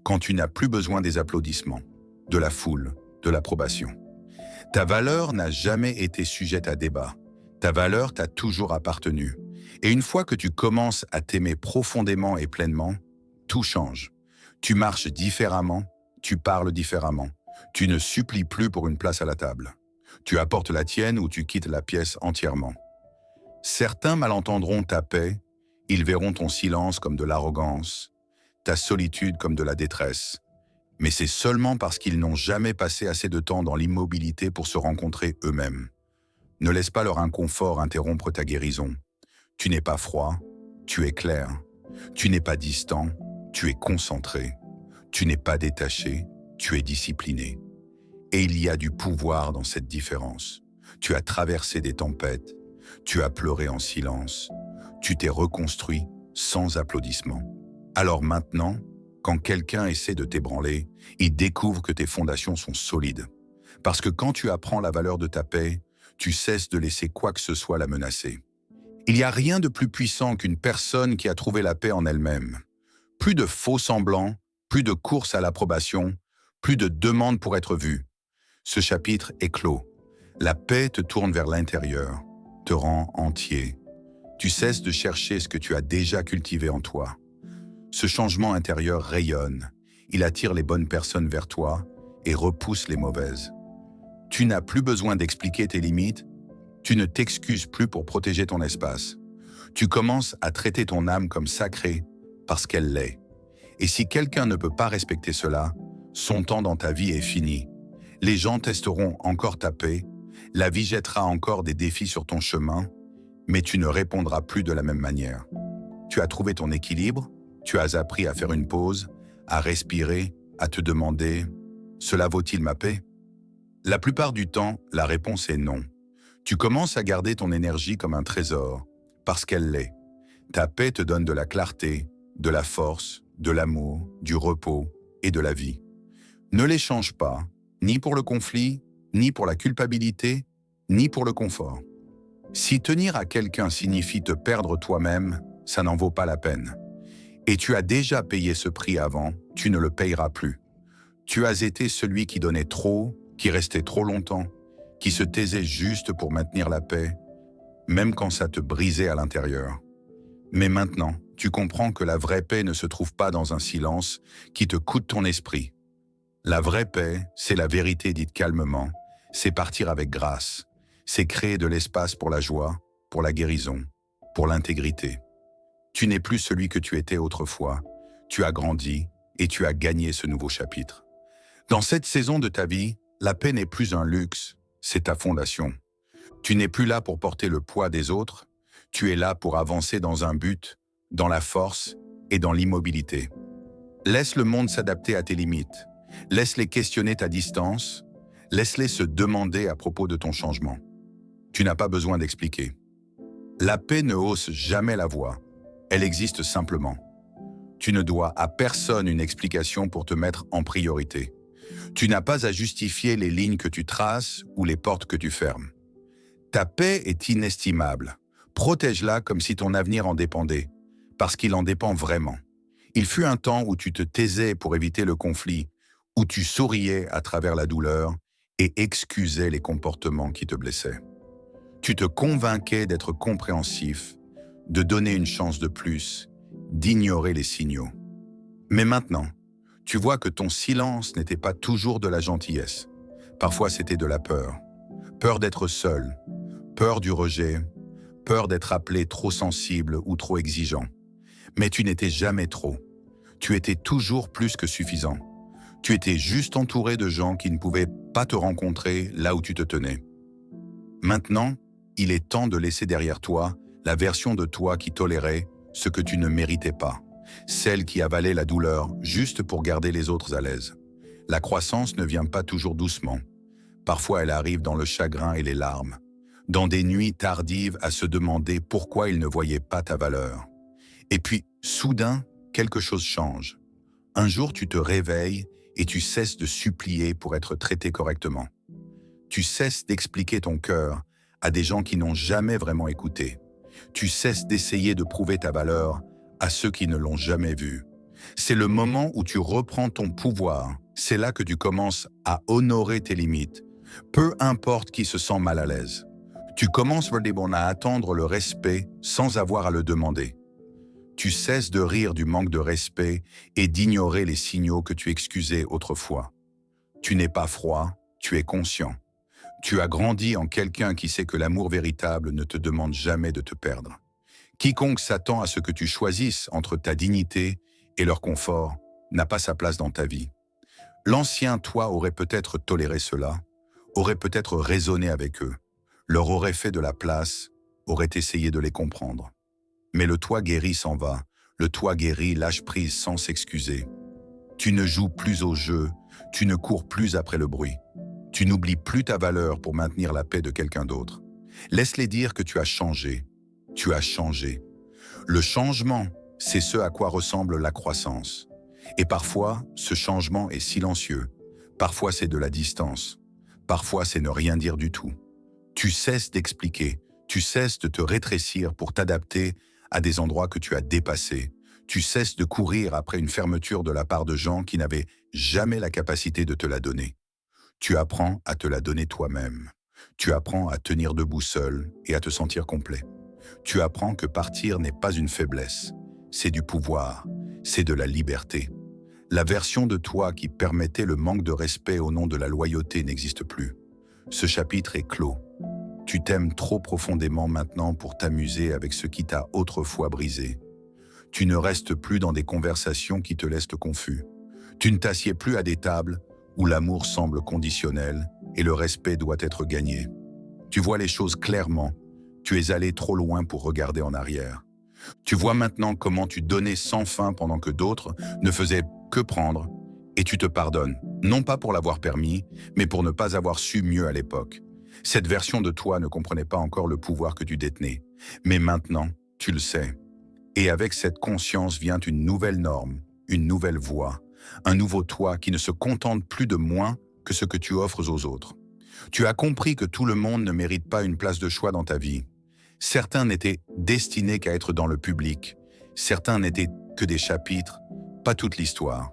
quand tu n'as plus besoin des applaudissements, de la foule, de l'approbation. Ta valeur n'a jamais été sujette à débat. Ta valeur t'a toujours appartenu. Et une fois que tu commences à t'aimer profondément et pleinement, tout change. Tu marches différemment, tu parles différemment. Tu ne supplies plus pour une place à la table. Tu apportes la tienne ou tu quittes la pièce entièrement. Certains malentendront ta paix, ils verront ton silence comme de l'arrogance, ta solitude comme de la détresse. Mais c'est seulement parce qu'ils n'ont jamais passé assez de temps dans l'immobilité pour se rencontrer eux-mêmes. Ne laisse pas leur inconfort interrompre ta guérison. Tu n'es pas froid, tu es clair. Tu n'es pas distant, tu es concentré. Tu n'es pas détaché, tu es discipliné. Et il y a du pouvoir dans cette différence. Tu as traversé des tempêtes, tu as pleuré en silence, tu t'es reconstruit sans applaudissements. Alors maintenant, quand quelqu'un essaie de t'ébranler, il découvre que tes fondations sont solides. Parce que quand tu apprends la valeur de ta paix, tu cesses de laisser quoi que ce soit la menacer. Il n'y a rien de plus puissant qu'une personne qui a trouvé la paix en elle-même. Plus de faux semblants, plus de course à l'approbation, plus de demande pour être vu. Ce chapitre est clos. La paix te tourne vers l'intérieur, te rend entier. Tu cesses de chercher ce que tu as déjà cultivé en toi. Ce changement intérieur rayonne. Il attire les bonnes personnes vers toi et repousse les mauvaises. Tu n'as plus besoin d'expliquer tes limites. Tu ne t'excuses plus pour protéger ton espace. Tu commences à traiter ton âme comme sacrée parce qu'elle l'est. Et si quelqu'un ne peut pas respecter cela, son temps dans ta vie est fini. Les gens testeront encore ta paix, la vie jettera encore des défis sur ton chemin, mais tu ne répondras plus de la même manière. Tu as trouvé ton équilibre, tu as appris à faire une pause, à respirer, à te demander « Cela vaut-il ma paix ?» La plupart du temps, la réponse est non. Tu commences à garder ton énergie comme un trésor, parce qu'elle l'est. Ta paix te donne de la clarté, de la force, de l'amour, du repos et de la vie. Ne l'échange pas, ni pour le conflit, ni pour la culpabilité, ni pour le confort. Si tenir à quelqu'un signifie te perdre toi-même, ça n'en vaut pas la peine. Et tu as déjà payé ce prix avant, tu ne le payeras plus. Tu as été celui qui donnait trop, qui restait trop longtemps, qui se taisait juste pour maintenir la paix, même quand ça te brisait à l'intérieur. Mais maintenant, tu comprends que la vraie paix ne se trouve pas dans un silence qui te coûte ton esprit. La vraie paix, c'est la vérité dite calmement, c'est partir avec grâce, c'est créer de l'espace pour la joie, pour la guérison, pour l'intégrité. Tu n'es plus celui que tu étais autrefois, tu as grandi et tu as gagné ce nouveau chapitre. Dans cette saison de ta vie, la paix n'est plus un luxe, c'est ta fondation. Tu n'es plus là pour porter le poids des autres, tu es là pour avancer dans un but, dans la force et dans l'immobilité. Laisse le monde s'adapter à tes limites. Laisse-les questionner ta distance, laisse-les se demander à propos de ton changement. Tu n'as pas besoin d'expliquer. La paix ne hausse jamais la voix, elle existe simplement. Tu ne dois à personne une explication pour te mettre en priorité. Tu n'as pas à justifier les lignes que tu traces ou les portes que tu fermes. Ta paix est inestimable. Protège-la comme si ton avenir en dépendait, parce qu'il en dépend vraiment. Il fut un temps où tu te taisais pour éviter le conflit, où tu souriais à travers la douleur et excusais les comportements qui te blessaient. Tu te convainquais d'être compréhensif, de donner une chance de plus, d'ignorer les signaux. Mais maintenant, tu vois que ton silence n'était pas toujours de la gentillesse. Parfois, c'était de la peur. Peur d'être seul, peur du rejet, peur d'être appelé trop sensible ou trop exigeant. Mais tu n'étais jamais trop. Tu étais toujours plus que suffisant. Tu étais juste entouré de gens qui ne pouvaient pas te rencontrer là où tu te tenais. Maintenant, il est temps de laisser derrière toi la version de toi qui tolérait ce que tu ne méritais pas, celle qui avalait la douleur juste pour garder les autres à l'aise. La croissance ne vient pas toujours doucement. Parfois, elle arrive dans le chagrin et les larmes, dans des nuits tardives à se demander pourquoi ils ne voyaient pas ta valeur. Et puis, soudain, quelque chose change. Un jour, tu te réveilles et tu cesses de supplier pour être traité correctement. Tu cesses d'expliquer ton cœur à des gens qui n'ont jamais vraiment écouté. Tu cesses d'essayer de prouver ta valeur à ceux qui ne l'ont jamais vue. C'est le moment où tu reprends ton pouvoir. C'est là que tu commences à honorer tes limites, peu importe qui se sent mal à l'aise. Tu commences à attendre le respect sans avoir à le demander. Tu cesses de rire du manque de respect et d'ignorer les signaux que tu excusais autrefois. Tu n'es pas froid, tu es conscient. Tu as grandi en quelqu'un qui sait que l'amour véritable ne te demande jamais de te perdre. Quiconque s'attend à ce que tu choisisses entre ta dignité et leur confort n'a pas sa place dans ta vie. L'ancien toi aurait peut-être toléré cela, aurait peut-être raisonné avec eux, leur aurait fait de la place, aurait essayé de les comprendre. Mais le toi guéri s'en va, le toi guéri lâche prise sans s'excuser. Tu ne joues plus au jeu, tu ne cours plus après le bruit. Tu n'oublies plus ta valeur pour maintenir la paix de quelqu'un d'autre. Laisse-les dire que tu as changé. Tu as changé. Le changement, c'est ce à quoi ressemble la croissance. Et parfois, ce changement est silencieux. Parfois, c'est de la distance. Parfois, c'est ne rien dire du tout. Tu cesses d'expliquer. Tu cesses de te rétrécir pour t'adapter à des endroits que tu as dépassés. Tu cesses de courir après une fermeture de la part de gens qui n'avaient jamais la capacité de te la donner. Tu apprends à te la donner toi-même. Tu apprends à tenir debout seul et à te sentir complet. Tu apprends que partir n'est pas une faiblesse, c'est du pouvoir, c'est de la liberté. La version de toi qui permettait le manque de respect au nom de la loyauté n'existe plus. Ce chapitre est clos. Tu t'aimes trop profondément maintenant pour t'amuser avec ce qui t'a autrefois brisé. Tu ne restes plus dans des conversations qui te laissent confus. Tu ne t'assieds plus à des tables où l'amour semble conditionnel et le respect doit être gagné. Tu vois les choses clairement. Tu es allé trop loin pour regarder en arrière. Tu vois maintenant comment tu donnais sans fin pendant que d'autres ne faisaient que prendre, et tu te pardonnes, non pas pour l'avoir permis, mais pour ne pas avoir su mieux à l'époque. Cette version de toi ne comprenait pas encore le pouvoir que tu détenais, mais maintenant, tu le sais. Et avec cette conscience vient une nouvelle norme, une nouvelle voie, un nouveau toi qui ne se contente plus de moins que ce que tu offres aux autres. Tu as compris que tout le monde ne mérite pas une place de choix dans ta vie. Certains n'étaient destinés qu'à être dans le public. Certains n'étaient que des chapitres, pas toute l'histoire.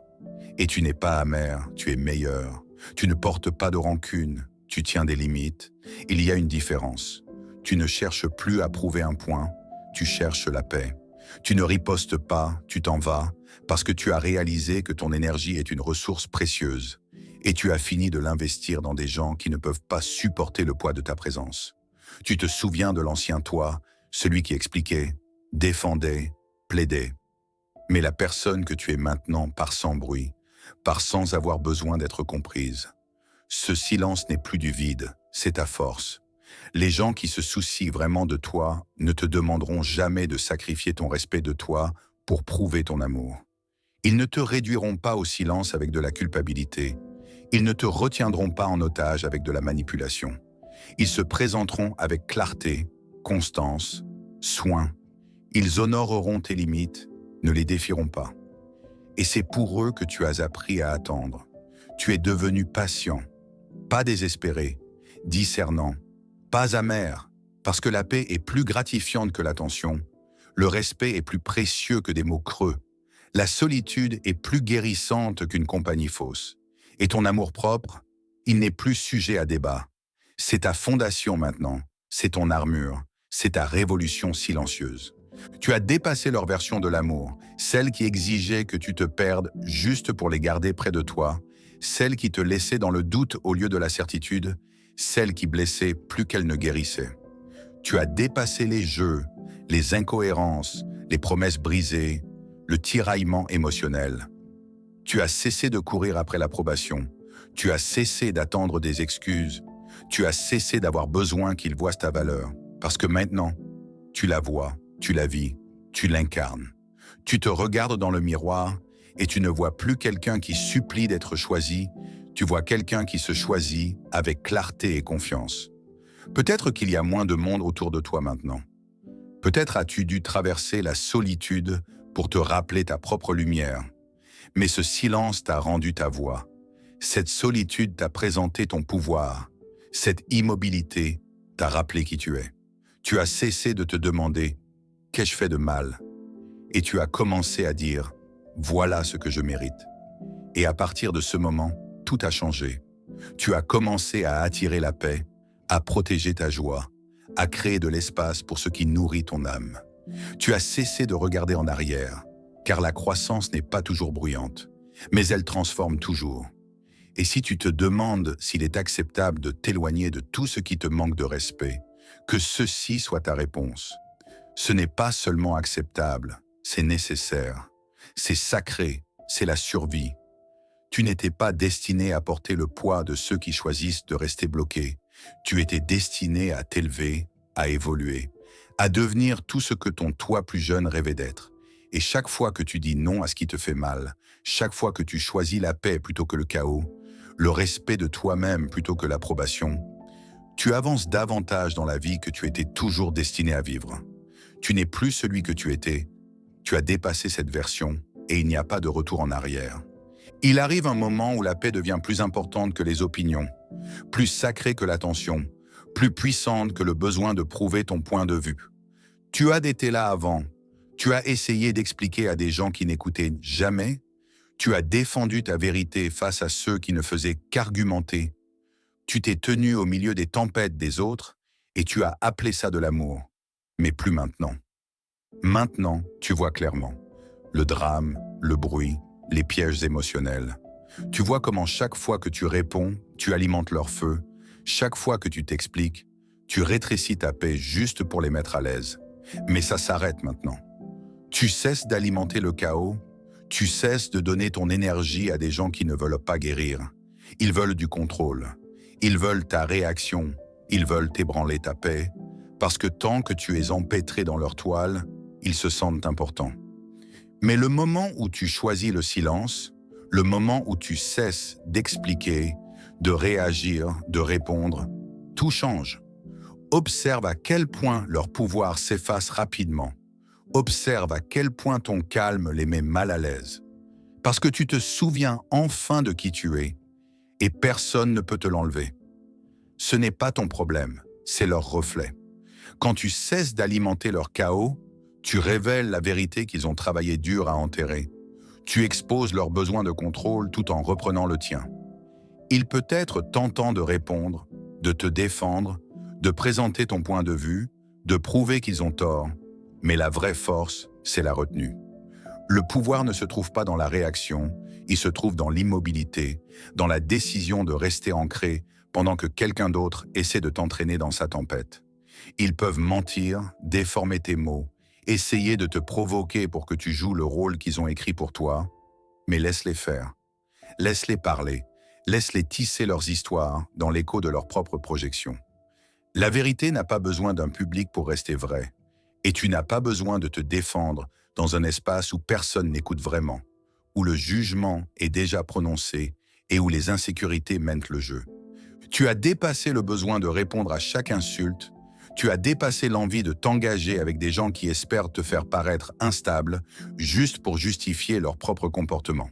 Et tu n'es pas amer, tu es meilleur. Tu ne portes pas de rancune, tu tiens des limites. Il y a une différence. Tu ne cherches plus à prouver un point, tu cherches la paix. Tu ne ripostes pas, tu t'en vas, parce que tu as réalisé que ton énergie est une ressource précieuse. Et tu as fini de l'investir dans des gens qui ne peuvent pas supporter le poids de ta présence. Tu te souviens de l'ancien toi, celui qui expliquait, défendait, plaidait. Mais la personne que tu es maintenant part sans bruit, part sans avoir besoin d'être comprise. Ce silence n'est plus du vide, c'est ta force. Les gens qui se soucient vraiment de toi ne te demanderont jamais de sacrifier ton respect de toi pour prouver ton amour. Ils ne te réduiront pas au silence avec de la culpabilité. Ils ne te retiendront pas en otage avec de la manipulation. Ils se présenteront avec clarté, constance, soin. Ils honoreront tes limites, ne les défieront pas. Et c'est pour eux que tu as appris à attendre. Tu es devenu patient, pas désespéré, discernant, pas amer, parce que la paix est plus gratifiante que l'attention. Le respect est plus précieux que des mots creux. La solitude est plus guérissante qu'une compagnie fausse. Et ton amour-propre, il n'est plus sujet à débat. C'est ta fondation maintenant, c'est ton armure, c'est ta révolution silencieuse. Tu as dépassé leur version de l'amour, celle qui exigeait que tu te perdes juste pour les garder près de toi, celle qui te laissait dans le doute au lieu de la certitude, celle qui blessait plus qu'elle ne guérissait. Tu as dépassé les jeux, les incohérences, les promesses brisées, le tiraillement émotionnel. Tu as cessé de courir après l'approbation. Tu as cessé d'attendre des excuses. Tu as cessé d'avoir besoin qu'ils voient ta valeur. Parce que maintenant, tu la vois, tu la vis, tu l'incarnes. Tu te regardes dans le miroir et tu ne vois plus quelqu'un qui supplie d'être choisi. Tu vois quelqu'un qui se choisit avec clarté et confiance. Peut-être qu'il y a moins de monde autour de toi maintenant. Peut-être as-tu dû traverser la solitude pour te rappeler ta propre lumière. Mais ce silence t'a rendu ta voix. Cette solitude t'a présenté ton pouvoir. Cette immobilité t'a rappelé qui tu es. Tu as cessé de te demander « Qu'ai-je fait de mal ?» Et tu as commencé à dire « Voilà ce que je mérite ». Et à partir de ce moment, tout a changé. Tu as commencé à attirer la paix, à protéger ta joie, à créer de l'espace pour ce qui nourrit ton âme. Tu as cessé de regarder en arrière, car la croissance n'est pas toujours bruyante, mais elle transforme toujours. Et si tu te demandes s'il est acceptable de t'éloigner de tout ce qui te manque de respect, que ceci soit ta réponse. Ce n'est pas seulement acceptable, c'est nécessaire, c'est sacré, c'est la survie. Tu n'étais pas destiné à porter le poids de ceux qui choisissent de rester bloqués. Tu étais destiné à t'élever, à évoluer, à devenir tout ce que ton toi plus jeune rêvait d'être. Et chaque fois que tu dis non à ce qui te fait mal, chaque fois que tu choisis la paix plutôt que le chaos, le respect de toi-même plutôt que l'approbation, tu avances davantage dans la vie que tu étais toujours destiné à vivre. Tu n'es plus celui que tu étais, tu as dépassé cette version et il n'y a pas de retour en arrière. Il arrive un moment où la paix devient plus importante que les opinions, plus sacrée que l'attention, plus puissante que le besoin de prouver ton point de vue. Tu as été là avant, tu as essayé d'expliquer à des gens qui n'écoutaient jamais, tu as défendu ta vérité face à ceux qui ne faisaient qu'argumenter, tu t'es tenu au milieu des tempêtes des autres et tu as appelé ça de l'amour. Mais plus maintenant. Maintenant, tu vois clairement. Le drame, le bruit, les pièges émotionnels. Tu vois comment chaque fois que tu réponds, tu alimentes leur feu. Chaque fois que tu t'expliques, tu rétrécis ta paix juste pour les mettre à l'aise. Mais ça s'arrête maintenant. Tu cesses d'alimenter le chaos, tu cesses de donner ton énergie à des gens qui ne veulent pas guérir. Ils veulent du contrôle. Ils veulent ta réaction. Ils veulent ébranler ta paix. Parce que tant que tu es empêtré dans leur toile, ils se sentent importants. Mais le moment où tu choisis le silence, le moment où tu cesses d'expliquer, de réagir, de répondre, tout change. Observe à quel point leur pouvoir s'efface rapidement. Observe à quel point ton calme les met mal à l'aise. Parce que tu te souviens enfin de qui tu es, et personne ne peut te l'enlever. Ce n'est pas ton problème, c'est leur reflet. Quand tu cesses d'alimenter leur chaos, tu révèles la vérité qu'ils ont travaillé dur à enterrer. Tu exposes leur besoin de contrôle tout en reprenant le tien. Il peut être tentant de répondre, de te défendre, de présenter ton point de vue, de prouver qu'ils ont tort, mais la vraie force, c'est la retenue. Le pouvoir ne se trouve pas dans la réaction, il se trouve dans l'immobilité, dans la décision de rester ancré pendant que quelqu'un d'autre essaie de t'entraîner dans sa tempête. Ils peuvent mentir, déformer tes mots, essayer de te provoquer pour que tu joues le rôle qu'ils ont écrit pour toi, mais laisse-les faire. Laisse-les parler, laisse-les tisser leurs histoires dans l'écho de leurs propres projections. La vérité n'a pas besoin d'un public pour rester vraie, et tu n'as pas besoin de te défendre dans un espace où personne n'écoute vraiment, où le jugement est déjà prononcé et où les insécurités mènent le jeu. Tu as dépassé le besoin de répondre à chaque insulte, tu as dépassé l'envie de t'engager avec des gens qui espèrent te faire paraître instable juste pour justifier leur propre comportement.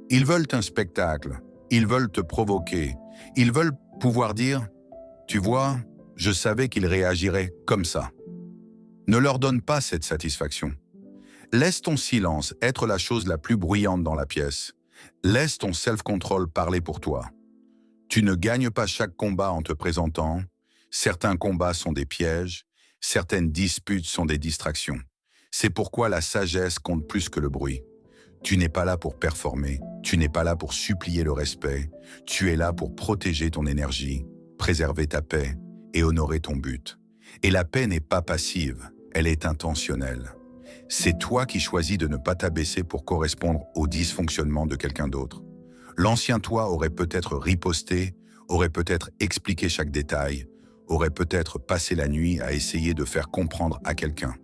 Ils veulent un spectacle, ils veulent te provoquer, ils veulent pouvoir dire « Tu vois, je savais qu'ils réagiraient comme ça ». Ne leur donne pas cette satisfaction. Laisse ton silence être la chose la plus bruyante dans la pièce. Laisse ton self-control parler pour toi. Tu ne gagnes pas chaque combat en te présentant. Certains combats sont des pièges, certaines disputes sont des distractions. C'est pourquoi la sagesse compte plus que le bruit. Tu n'es pas là pour performer, tu n'es pas là pour supplier le respect, tu es là pour protéger ton énergie, préserver ta paix et honorer ton but. Et la paix n'est pas passive, elle est intentionnelle. C'est toi qui choisis de ne pas t'abaisser pour correspondre au dysfonctionnement de quelqu'un d'autre. L'ancien toi aurait peut-être riposté, aurait peut-être expliqué chaque détail, aurait peut-être passé la nuit à essayer de faire comprendre à quelqu'un.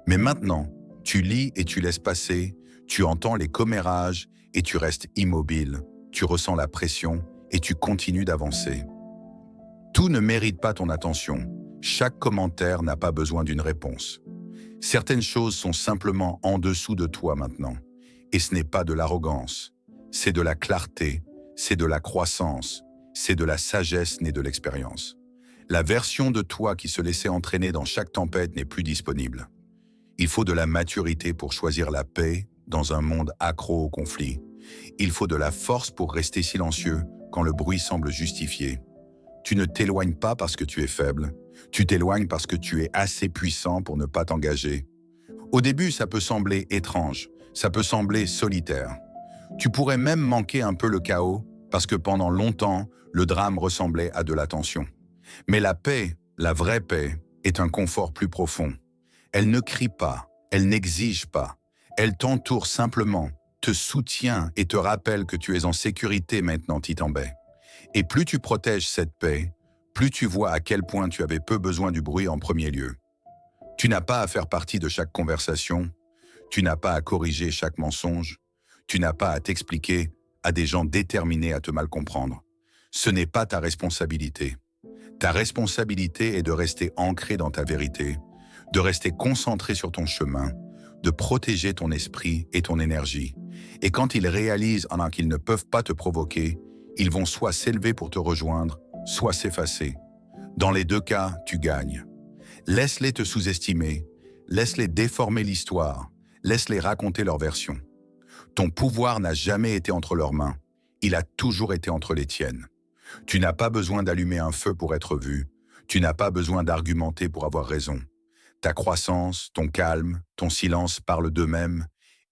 Mais maintenant, tu lis et tu laisses passer, tu entends les commérages et tu restes immobile, tu ressens la pression et tu continues d'avancer. Tout ne mérite pas ton attention, chaque commentaire n'a pas besoin d'une réponse. Certaines choses sont simplement en dessous de toi maintenant, et ce n'est pas de l'arrogance, c'est de la clarté, c'est de la croissance, c'est de la sagesse née de l'expérience. La version de toi qui se laissait entraîner dans chaque tempête n'est plus disponible. Il faut de la maturité pour choisir la paix dans un monde accro au conflit. Il faut de la force pour rester silencieux quand le bruit semble justifié. Tu ne t'éloignes pas parce que tu es faible, tu t'éloignes parce que tu es assez puissant pour ne pas t'engager. Au début, ça peut sembler étrange, ça peut sembler solitaire. Tu pourrais même manquer un peu le chaos parce que pendant longtemps, le drame ressemblait à de la tension. Mais la paix, la vraie paix, est un confort plus profond. Elle ne crie pas, elle n'exige pas. Elle t'entoure simplement, te soutient et te rappelle que tu es en sécurité maintenant, Titambay. Et plus tu protèges cette paix, plus tu vois à quel point tu avais peu besoin du bruit en premier lieu. Tu n'as pas à faire partie de chaque conversation, tu n'as pas à corriger chaque mensonge, tu n'as pas à t'expliquer à des gens déterminés à te mal comprendre. Ce n'est pas ta responsabilité. Ta responsabilité est de rester ancré dans ta vérité, de rester concentré sur ton chemin, de protéger ton esprit et ton énergie. Et quand ils réalisent qu'ils ne peuvent pas te provoquer, ils vont soit s'élever pour te rejoindre, soit s'effacer. Dans les deux cas, tu gagnes. Laisse-les te sous-estimer, laisse-les déformer l'histoire, laisse-les raconter leur version. Ton pouvoir n'a jamais été entre leurs mains, il a toujours été entre les tiennes. Tu n'as pas besoin d'allumer un feu pour être vu, tu n'as pas besoin d'argumenter pour avoir raison. Ta croissance, ton calme, ton silence parlent d'eux-mêmes,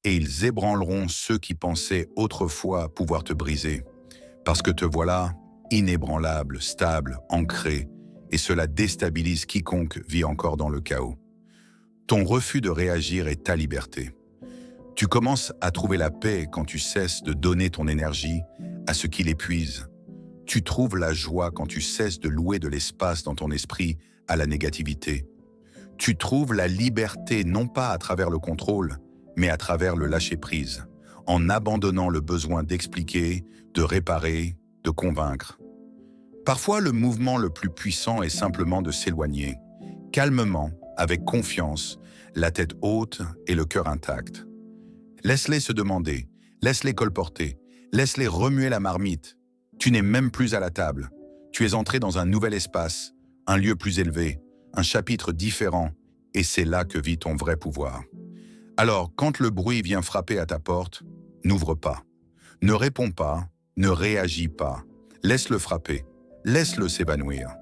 et ils ébranleront ceux qui pensaient autrefois pouvoir te briser. Parce que te voilà, inébranlable, stable, ancré, et cela déstabilise quiconque vit encore dans le chaos. Ton refus de réagir est ta liberté. Tu commences à trouver la paix quand tu cesses de donner ton énergie à ce qui l'épuise. Tu trouves la joie quand tu cesses de louer de l'espace dans ton esprit à la négativité. Tu trouves la liberté non pas à travers le contrôle, mais à travers le lâcher-prise, en abandonnant le besoin d'expliquer, de réparer, de convaincre. Parfois, le mouvement le plus puissant est simplement de s'éloigner, calmement, avec confiance, la tête haute et le cœur intact. Laisse-les se demander, laisse-les colporter, laisse-les remuer la marmite. Tu n'es même plus à la table. Tu es entré dans un nouvel espace, un lieu plus élevé, un chapitre différent, et c'est là que vit ton vrai pouvoir. Alors, quand le bruit vient frapper à ta porte, n'ouvre pas. Ne réponds pas, ne réagis pas. Laisse-le frapper, laisse-le s'évanouir.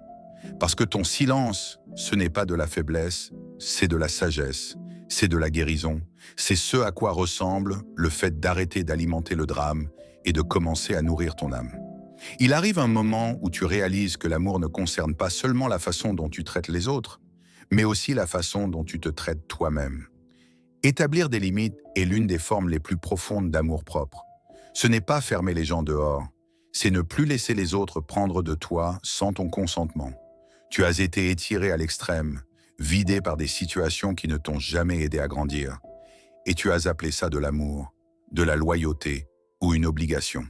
Parce que ton silence, ce n'est pas de la faiblesse, c'est de la sagesse, c'est de la guérison, c'est ce à quoi ressemble le fait d'arrêter d'alimenter le drame et de commencer à nourrir ton âme. Il arrive un moment où tu réalises que l'amour ne concerne pas seulement la façon dont tu traites les autres, mais aussi la façon dont tu te traites toi-même. Établir des limites est l'une des formes les plus profondes d'amour-propre. Ce n'est pas fermer les gens dehors, c'est ne plus laisser les autres prendre de toi sans ton consentement. Tu as été étiré à l'extrême, vidé par des situations qui ne t'ont jamais aidé à grandir, et tu as appelé ça de l'amour, de la loyauté ou une obligation.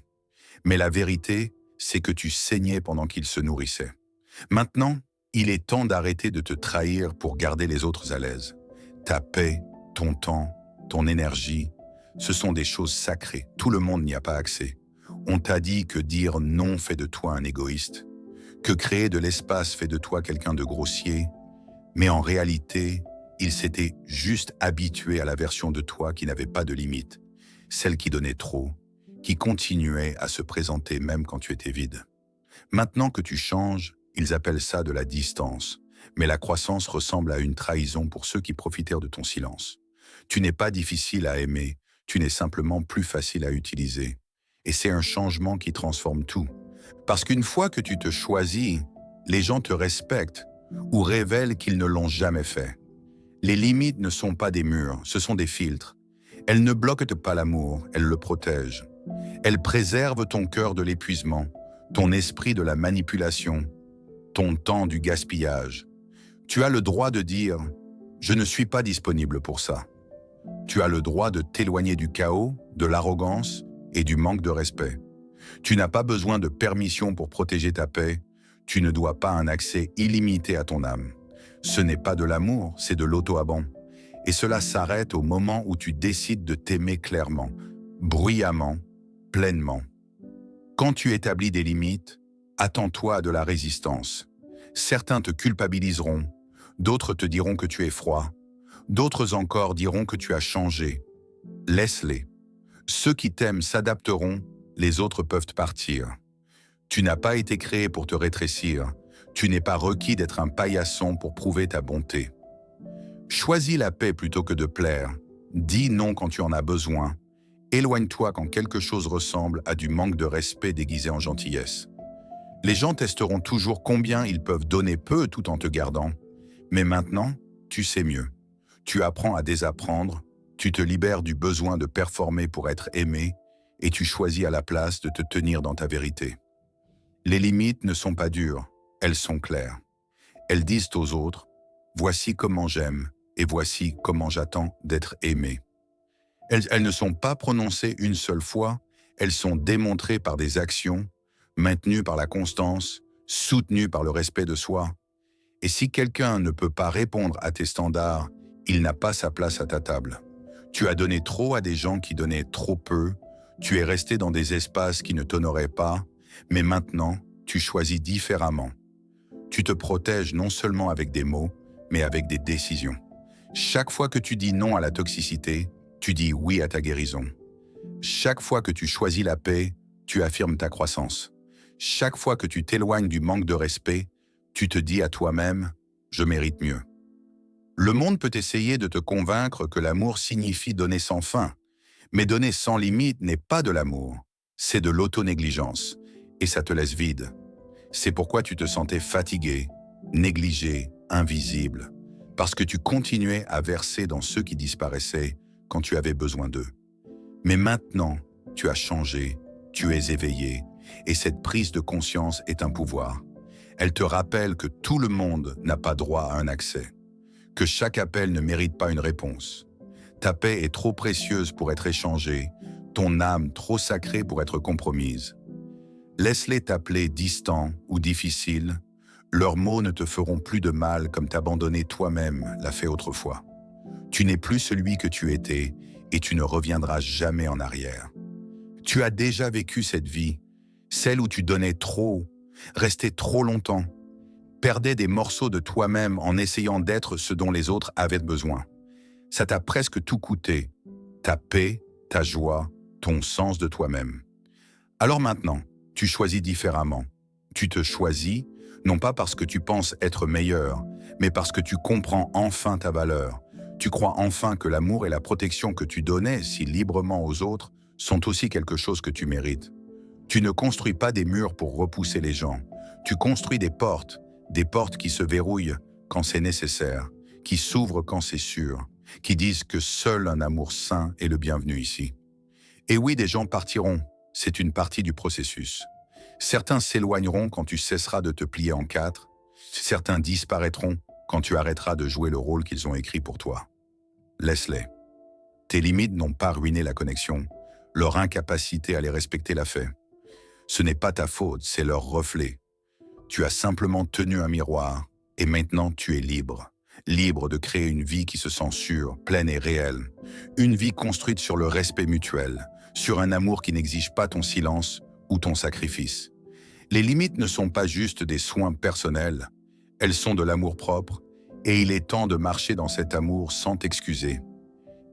Mais la vérité, c'est que tu saignais pendant qu'ils se nourrissaient. Maintenant, il est temps d'arrêter de te trahir pour garder les autres à l'aise. Ta paix, ton temps, ton énergie, ce sont des choses sacrées. Tout le monde n'y a pas accès. On t'a dit que dire non fait de toi un égoïste, que créer de l'espace fait de toi quelqu'un de grossier, mais en réalité, il s'était juste habitué à la version de toi qui n'avait pas de limite, celle qui donnait trop, qui continuait à se présenter même quand tu étais vide. Maintenant que tu changes, ils appellent ça de la distance, mais la croissance ressemble à une trahison pour ceux qui profitèrent de ton silence. Tu n'es pas difficile à aimer, tu n'es simplement plus facile à utiliser. Et c'est un changement qui transforme tout. Parce qu'une fois que tu te choisis, les gens te respectent ou révèlent qu'ils ne l'ont jamais fait. Les limites ne sont pas des murs, ce sont des filtres. Elles ne bloquent pas l'amour, elles le protègent. Elles préservent ton cœur de l'épuisement, ton esprit de la manipulation, ton temps du gaspillage. Tu as le droit de dire « Je ne suis pas disponible pour ça ». Tu as le droit de t'éloigner du chaos, de l'arrogance et du manque de respect. Tu n'as pas besoin de permission pour protéger ta paix. Tu ne dois pas un accès illimité à ton âme. Ce n'est pas de l'amour, c'est de l'auto-abandon. Et cela s'arrête au moment où tu décides de t'aimer clairement, bruyamment, pleinement. Quand tu établis des limites, attends-toi à de la résistance. Certains te culpabiliseront, d'autres te diront que tu es froid, d'autres encore diront que tu as changé. Laisse-les. Ceux qui t'aiment s'adapteront, les autres peuvent partir. Tu n'as pas été créé pour te rétrécir, tu n'es pas requis d'être un paillasson pour prouver ta bonté. Choisis la paix plutôt que de plaire, dis non quand tu en as besoin, éloigne-toi quand quelque chose ressemble à du manque de respect déguisé en gentillesse. Les gens testeront toujours combien ils peuvent donner peu tout en te gardant, mais maintenant, tu sais mieux. Tu apprends à désapprendre, tu te libères du besoin de performer pour être aimé, et tu choisis à la place de te tenir dans ta vérité. Les limites ne sont pas dures, elles sont claires. Elles disent aux autres, voici comment j'aime et voici comment j'attends d'être aimé. Elles ne sont pas prononcées une seule fois, Elles sont démontrées par des actions, maintenues par la constance, soutenues par le respect de soi. Et si quelqu'un ne peut pas répondre à tes standards, il n'a pas sa place à ta table. Tu as donné trop à des gens qui donnaient trop peu, tu es resté dans des espaces qui ne t'honoraient pas, mais maintenant, tu choisis différemment. Tu te protèges non seulement avec des mots, mais avec des décisions. Chaque fois que tu dis non à la toxicité, tu dis oui à ta guérison. Chaque fois que tu choisis la paix, tu affirmes ta croissance. Chaque fois que tu t'éloignes du manque de respect, tu te dis à toi-même « je mérite mieux ». Le monde peut essayer de te convaincre que l'amour signifie donner sans fin, mais donner sans limite n'est pas de l'amour, c'est de l'autonégligence, et ça te laisse vide. C'est pourquoi tu te sentais fatigué, négligé, invisible, parce que tu continuais à verser dans ceux qui disparaissaient quand tu avais besoin d'eux. Mais maintenant, tu as changé, tu es éveillé, et cette prise de conscience est un pouvoir. Elle te rappelle que tout le monde n'a pas droit à un accès, que chaque appel ne mérite pas une réponse. Ta paix est trop précieuse pour être échangée, ton âme trop sacrée pour être compromise. Laisse-les t'appeler distant ou difficile, leurs mots ne te feront plus de mal comme t'abandonner toi-même l'a fait autrefois. Tu n'es plus celui que tu étais et tu ne reviendras jamais en arrière. Tu as déjà vécu cette vie, celle où tu donnais trop, restais trop longtemps, perdais des morceaux de toi-même en essayant d'être ce dont les autres avaient besoin. Ça t'a presque tout coûté, ta paix, ta joie, ton sens de toi-même. Alors maintenant, tu choisis différemment. Tu te choisis, non pas parce que tu penses être meilleur, mais parce que tu comprends enfin ta valeur. Tu crois enfin que l'amour et la protection que tu donnais si librement aux autres sont aussi quelque chose que tu mérites. Tu ne construis pas des murs pour repousser les gens. Tu construis des portes qui se verrouillent quand c'est nécessaire, qui s'ouvrent quand c'est sûr, qui disent que seul un amour sain est le bienvenu ici. Et oui, des gens partiront, c'est une partie du processus. Certains s'éloigneront quand tu cesseras de te plier en quatre, certains disparaîtront quand tu arrêteras de jouer le rôle qu'ils ont écrit pour toi. Laisse-les. Tes limites n'ont pas ruiné la connexion, leur incapacité à les respecter l'a fait. Ce n'est pas ta faute, c'est leur reflet. Tu as simplement tenu un miroir et maintenant tu es libre. Libre de créer une vie qui se sent sûre, pleine et réelle. Une vie construite sur le respect mutuel, sur un amour qui n'exige pas ton silence ou ton sacrifice. Les limites ne sont pas juste des soins personnels, elles sont de l'amour propre et il est temps de marcher dans cet amour sans t'excuser.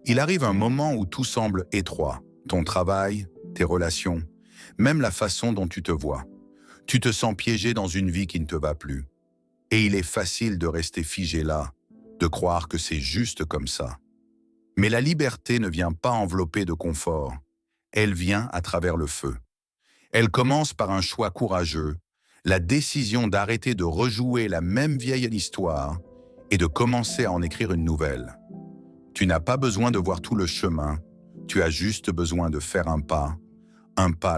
Il arrive un moment où tout semble étroit, ton travail, tes relations, même la façon dont tu te vois. Tu te sens piégé dans une vie qui ne te va plus. Et il est facile de rester figé là, de croire que c'est juste comme ça. Mais la liberté ne vient pas enveloppée de confort, elle vient à travers le feu. Elle commence par un choix courageux, la décision d'arrêter de rejouer la même vieille histoire et de commencer à en écrire une nouvelle. Tu n'as pas besoin de voir tout le chemin, tu as juste besoin de faire un pas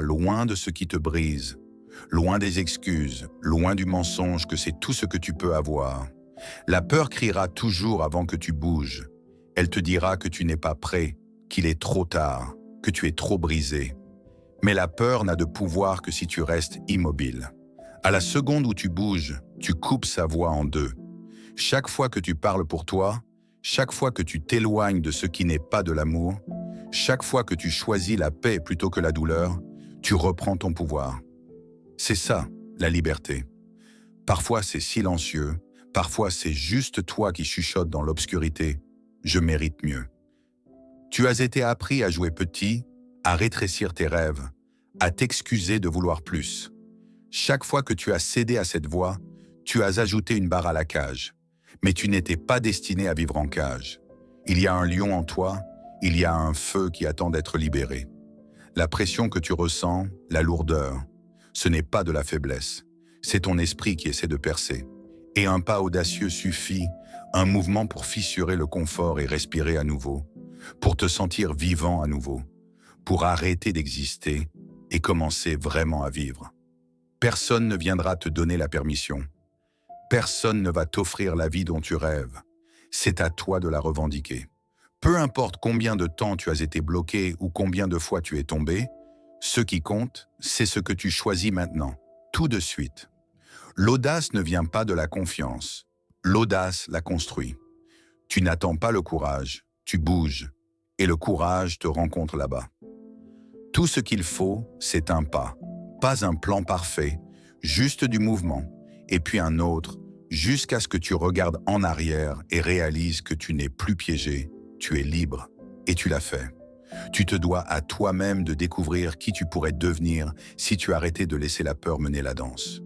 loin de ce qui te brise, loin des excuses, loin du mensonge que c'est tout ce que tu peux avoir. La peur criera toujours avant que tu bouges. Elle te dira que tu n'es pas prêt, qu'il est trop tard, que tu es trop brisé. Mais la peur n'a de pouvoir que si tu restes immobile. À la seconde où tu bouges, tu coupes sa voix en deux. Chaque fois que tu parles pour toi, chaque fois que tu t'éloignes de ce qui n'est pas de l'amour, chaque fois que tu choisis la paix plutôt que la douleur, tu reprends ton pouvoir. C'est ça, la liberté. Parfois c'est silencieux, parfois c'est juste toi qui chuchotes dans l'obscurité. Je mérite mieux. Tu as été appris à jouer petit, à rétrécir tes rêves, à t'excuser de vouloir plus. Chaque fois que tu as cédé à cette voix, tu as ajouté une barre à la cage. Mais tu n'étais pas destiné à vivre en cage. Il y a un lion en toi, il y a un feu qui attend d'être libéré. La pression que tu ressens, la lourdeur, ce n'est pas de la faiblesse. C'est ton esprit qui essaie de percer. Et un pas audacieux suffit, un mouvement pour fissurer le confort et respirer à nouveau, pour te sentir vivant à nouveau, pour arrêter d'exister et commencer vraiment à vivre. Personne ne viendra te donner la permission. Personne ne va t'offrir la vie dont tu rêves. C'est à toi de la revendiquer. Peu importe combien de temps tu as été bloqué ou combien de fois tu es tombé, Ce qui compte, c'est ce que tu choisis maintenant, tout de suite. L'audace ne vient pas de la confiance. L'audace la construit. Tu n'attends pas le courage, tu bouges. Et le courage te rencontre là-bas. Tout ce qu'il faut, c'est un pas un plan parfait, juste du mouvement, et puis un autre, jusqu'à ce que tu regardes en arrière et réalises que tu n'es plus piégé, tu es libre, et tu l'as fait. Tu te dois à toi-même de découvrir qui tu pourrais devenir si tu arrêtais de laisser la peur mener la danse.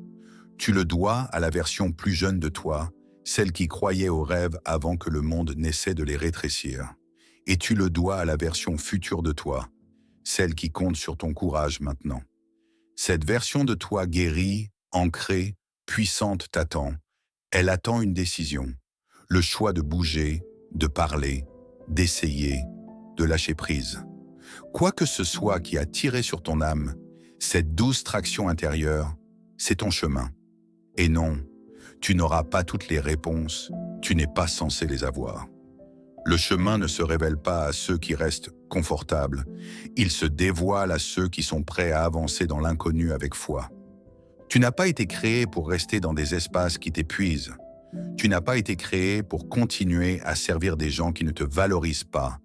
Tu le dois à la version plus jeune de toi, celle qui croyait aux rêves avant que le monde n'essaie de les rétrécir. Et tu le dois à la version future de toi, celle qui compte sur ton courage maintenant. Cette version de toi guérie, ancrée, puissante t'attend. Elle attend une décision, le choix de bouger, de parler, d'essayer, de lâcher prise. Quoi que ce soit qui a tiré sur ton âme, cette douce traction intérieure, c'est ton chemin. Et non, tu n'auras pas toutes les réponses, tu n'es pas censé les avoir. Le chemin ne se révèle pas à ceux qui restent confortables, il se dévoile à ceux qui sont prêts à avancer dans l'inconnu avec foi. Tu n'as pas été créé pour rester dans des espaces qui t'épuisent. Tu n'as pas été créé pour continuer à servir des gens qui ne te valorisent pas.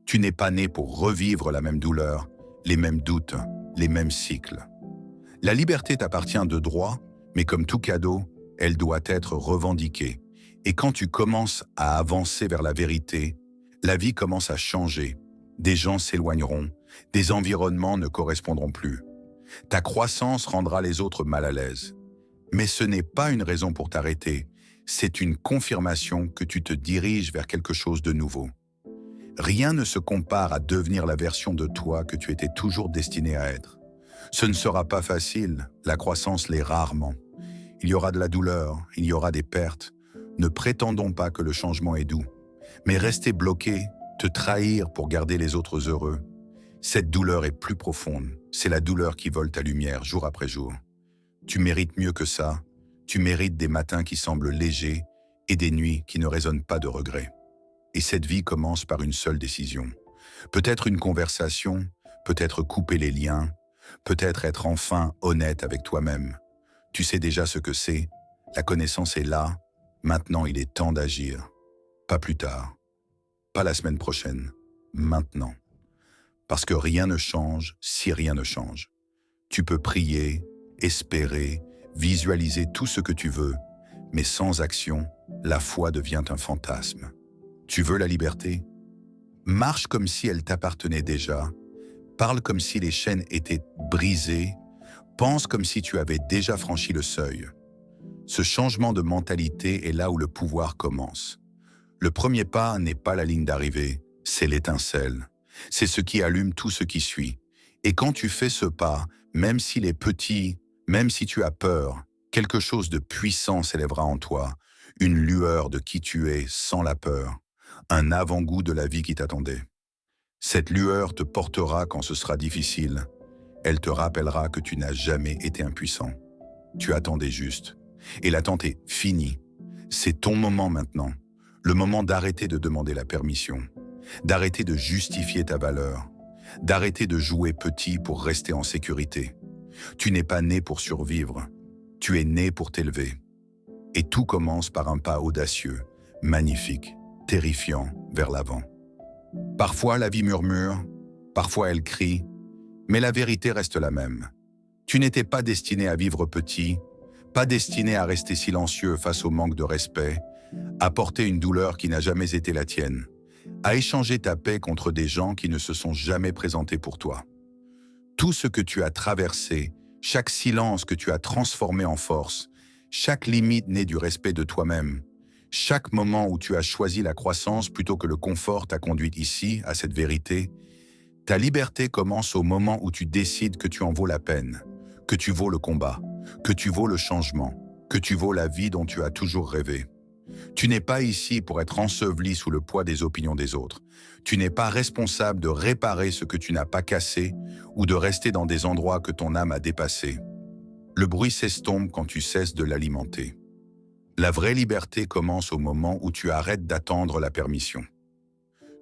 Tu n'es pas né pour revivre la même douleur, les mêmes doutes, les mêmes cycles. La liberté t'appartient de droit, mais comme tout cadeau, elle doit être revendiquée. Et quand tu commences à avancer vers la vérité, la vie commence à changer. Des gens s'éloigneront, des environnements ne correspondront plus. Ta croissance rendra les autres mal à l'aise. Mais ce n'est pas une raison pour t'arrêter, c'est une confirmation que tu te diriges vers quelque chose de nouveau. Rien ne se compare à devenir la version de toi que tu étais toujours destiné à être. Ce ne sera pas facile, la croissance l'est rarement. Il y aura de la douleur, il y aura des pertes. Ne prétendons pas que le changement est doux. Mais rester bloqué, te trahir pour garder les autres heureux, cette douleur est plus profonde. C'est la douleur qui vole ta lumière jour après jour. Tu mérites mieux que ça. Tu mérites des matins qui semblent légers et des nuits qui ne résonnent pas de regrets. Et cette vie commence par une seule décision. Peut-être une conversation, peut-être couper les liens, peut-être être enfin honnête avec toi-même. Tu sais déjà ce que c'est, la connaissance est là, maintenant il est temps d'agir. Pas plus tard, pas la semaine prochaine, maintenant. Parce que rien ne change si rien ne change. Tu peux prier, espérer, visualiser tout ce que tu veux, mais sans action, la foi devient un fantasme. Tu veux la liberté? Marche comme si elle t'appartenait déjà, parle comme si les chaînes étaient brisées, pense comme si tu avais déjà franchi le seuil. Ce changement de mentalité est là où le pouvoir commence. Le premier pas n'est pas la ligne d'arrivée, c'est l'étincelle. C'est ce qui allume tout ce qui suit. Et quand tu fais ce pas, même s'il est petit, même si tu as peur, quelque chose de puissant s'élèvera en toi, une lueur de qui tu es sans la peur, un avant-goût de la vie qui t'attendait. Cette lueur te portera quand ce sera difficile. Elle te rappellera que tu n'as jamais été impuissant. Tu attendais juste. Et l'attente est finie. C'est ton moment maintenant. Le moment d'arrêter de demander la permission, d'arrêter de justifier ta valeur, d'arrêter de jouer petit pour rester en sécurité. Tu n'es pas né pour survivre, tu es né pour t'élever. Et tout commence par un pas audacieux, magnifique, terrifiant vers l'avant. Parfois la vie murmure, parfois elle crie, mais la vérité reste la même. Tu n'étais pas destiné à vivre petit, pas destiné à rester silencieux face au manque de respect, à porter une douleur qui n'a jamais été la tienne, à échanger ta paix contre des gens qui ne se sont jamais présentés pour toi. Tout ce que tu as traversé, chaque silence que tu as transformé en force, chaque limite née du respect de toi-même, chaque moment où tu as choisi la croissance plutôt que le confort t'a conduit ici, à cette vérité, ta liberté commence au moment où tu décides que tu en vaux la peine, que tu vaux le combat, que tu vaux le changement, que tu vaux la vie dont tu as toujours rêvé. Tu n'es pas ici pour être enseveli sous le poids des opinions des autres. Tu n'es pas responsable de réparer ce que tu n'as pas cassé ou de rester dans des endroits que ton âme a dépassés. Le bruit s'estompe quand tu cesses de l'alimenter. La vraie liberté commence au moment où tu arrêtes d'attendre la permission.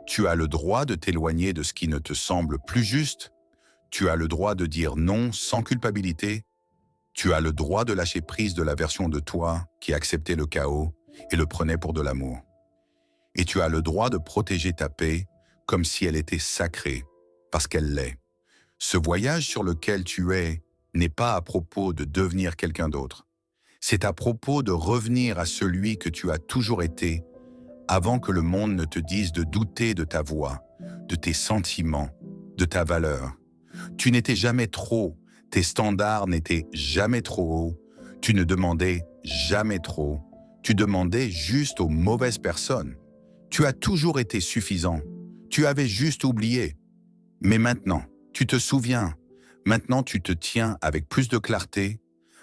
Tu as le droit de t'éloigner de ce qui ne te semble plus juste. Tu as le droit de dire non sans culpabilité. Tu as le droit de lâcher prise de la version de toi qui acceptait le chaos et le prenait pour de l'amour. Et tu as le droit de protéger ta paix comme si elle était sacrée, parce qu'elle l'est. Ce voyage sur lequel tu es n'est pas à propos de devenir quelqu'un d'autre. C'est à propos de revenir à celui que tu as toujours été avant que le monde ne te dise de douter de ta voix, de tes sentiments, de ta valeur. Tu n'étais jamais trop, tes standards n'étaient jamais trop hauts, tu ne demandais jamais trop, tu demandais juste aux mauvaises personnes. Tu as toujours été suffisant, tu avais juste oublié. Mais maintenant, tu te souviens, maintenant tu te tiens avec plus de clarté,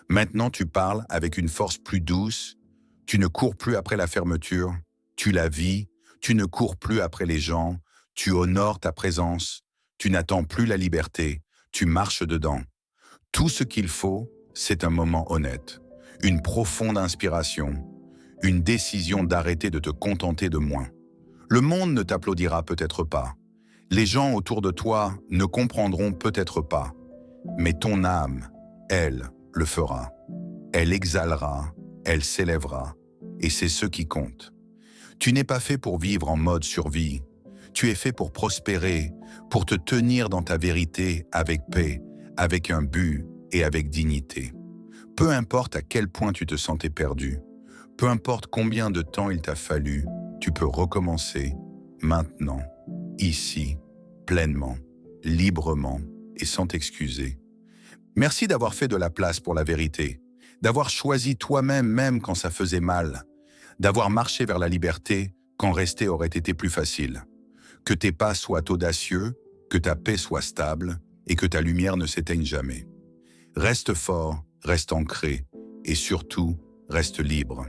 maintenant tu parles avec une force plus douce, tu ne cours plus après la fermeture, tu la vis, tu ne cours plus après les gens, tu honores ta présence, tu n'attends plus la liberté, tu marches dedans. Tout ce qu'il faut, c'est un moment honnête, une profonde inspiration, une décision d'arrêter de te contenter de moins. Le monde ne t'applaudira peut-être pas. Les gens autour de toi ne comprendront peut-être pas. Mais ton âme, elle, le fera. Elle exhalera, elle s'élèvera. Et c'est ce qui compte. Tu n'es pas fait pour vivre en mode survie. Tu es fait pour prospérer, pour te tenir dans ta vérité avec paix, avec un but et avec dignité. Peu importe à quel point tu te sentais perdu, peu importe combien de temps il t'a fallu, tu peux recommencer maintenant, ici, pleinement, librement et sans t'excuser. Merci d'avoir fait de la place pour la vérité, d'avoir choisi toi-même même quand ça faisait mal, d'avoir marché vers la liberté quand rester aurait été plus facile. Que tes pas soient audacieux, que ta paix soit stable et que ta lumière ne s'éteigne jamais. Reste fort, reste ancré et surtout, reste libre.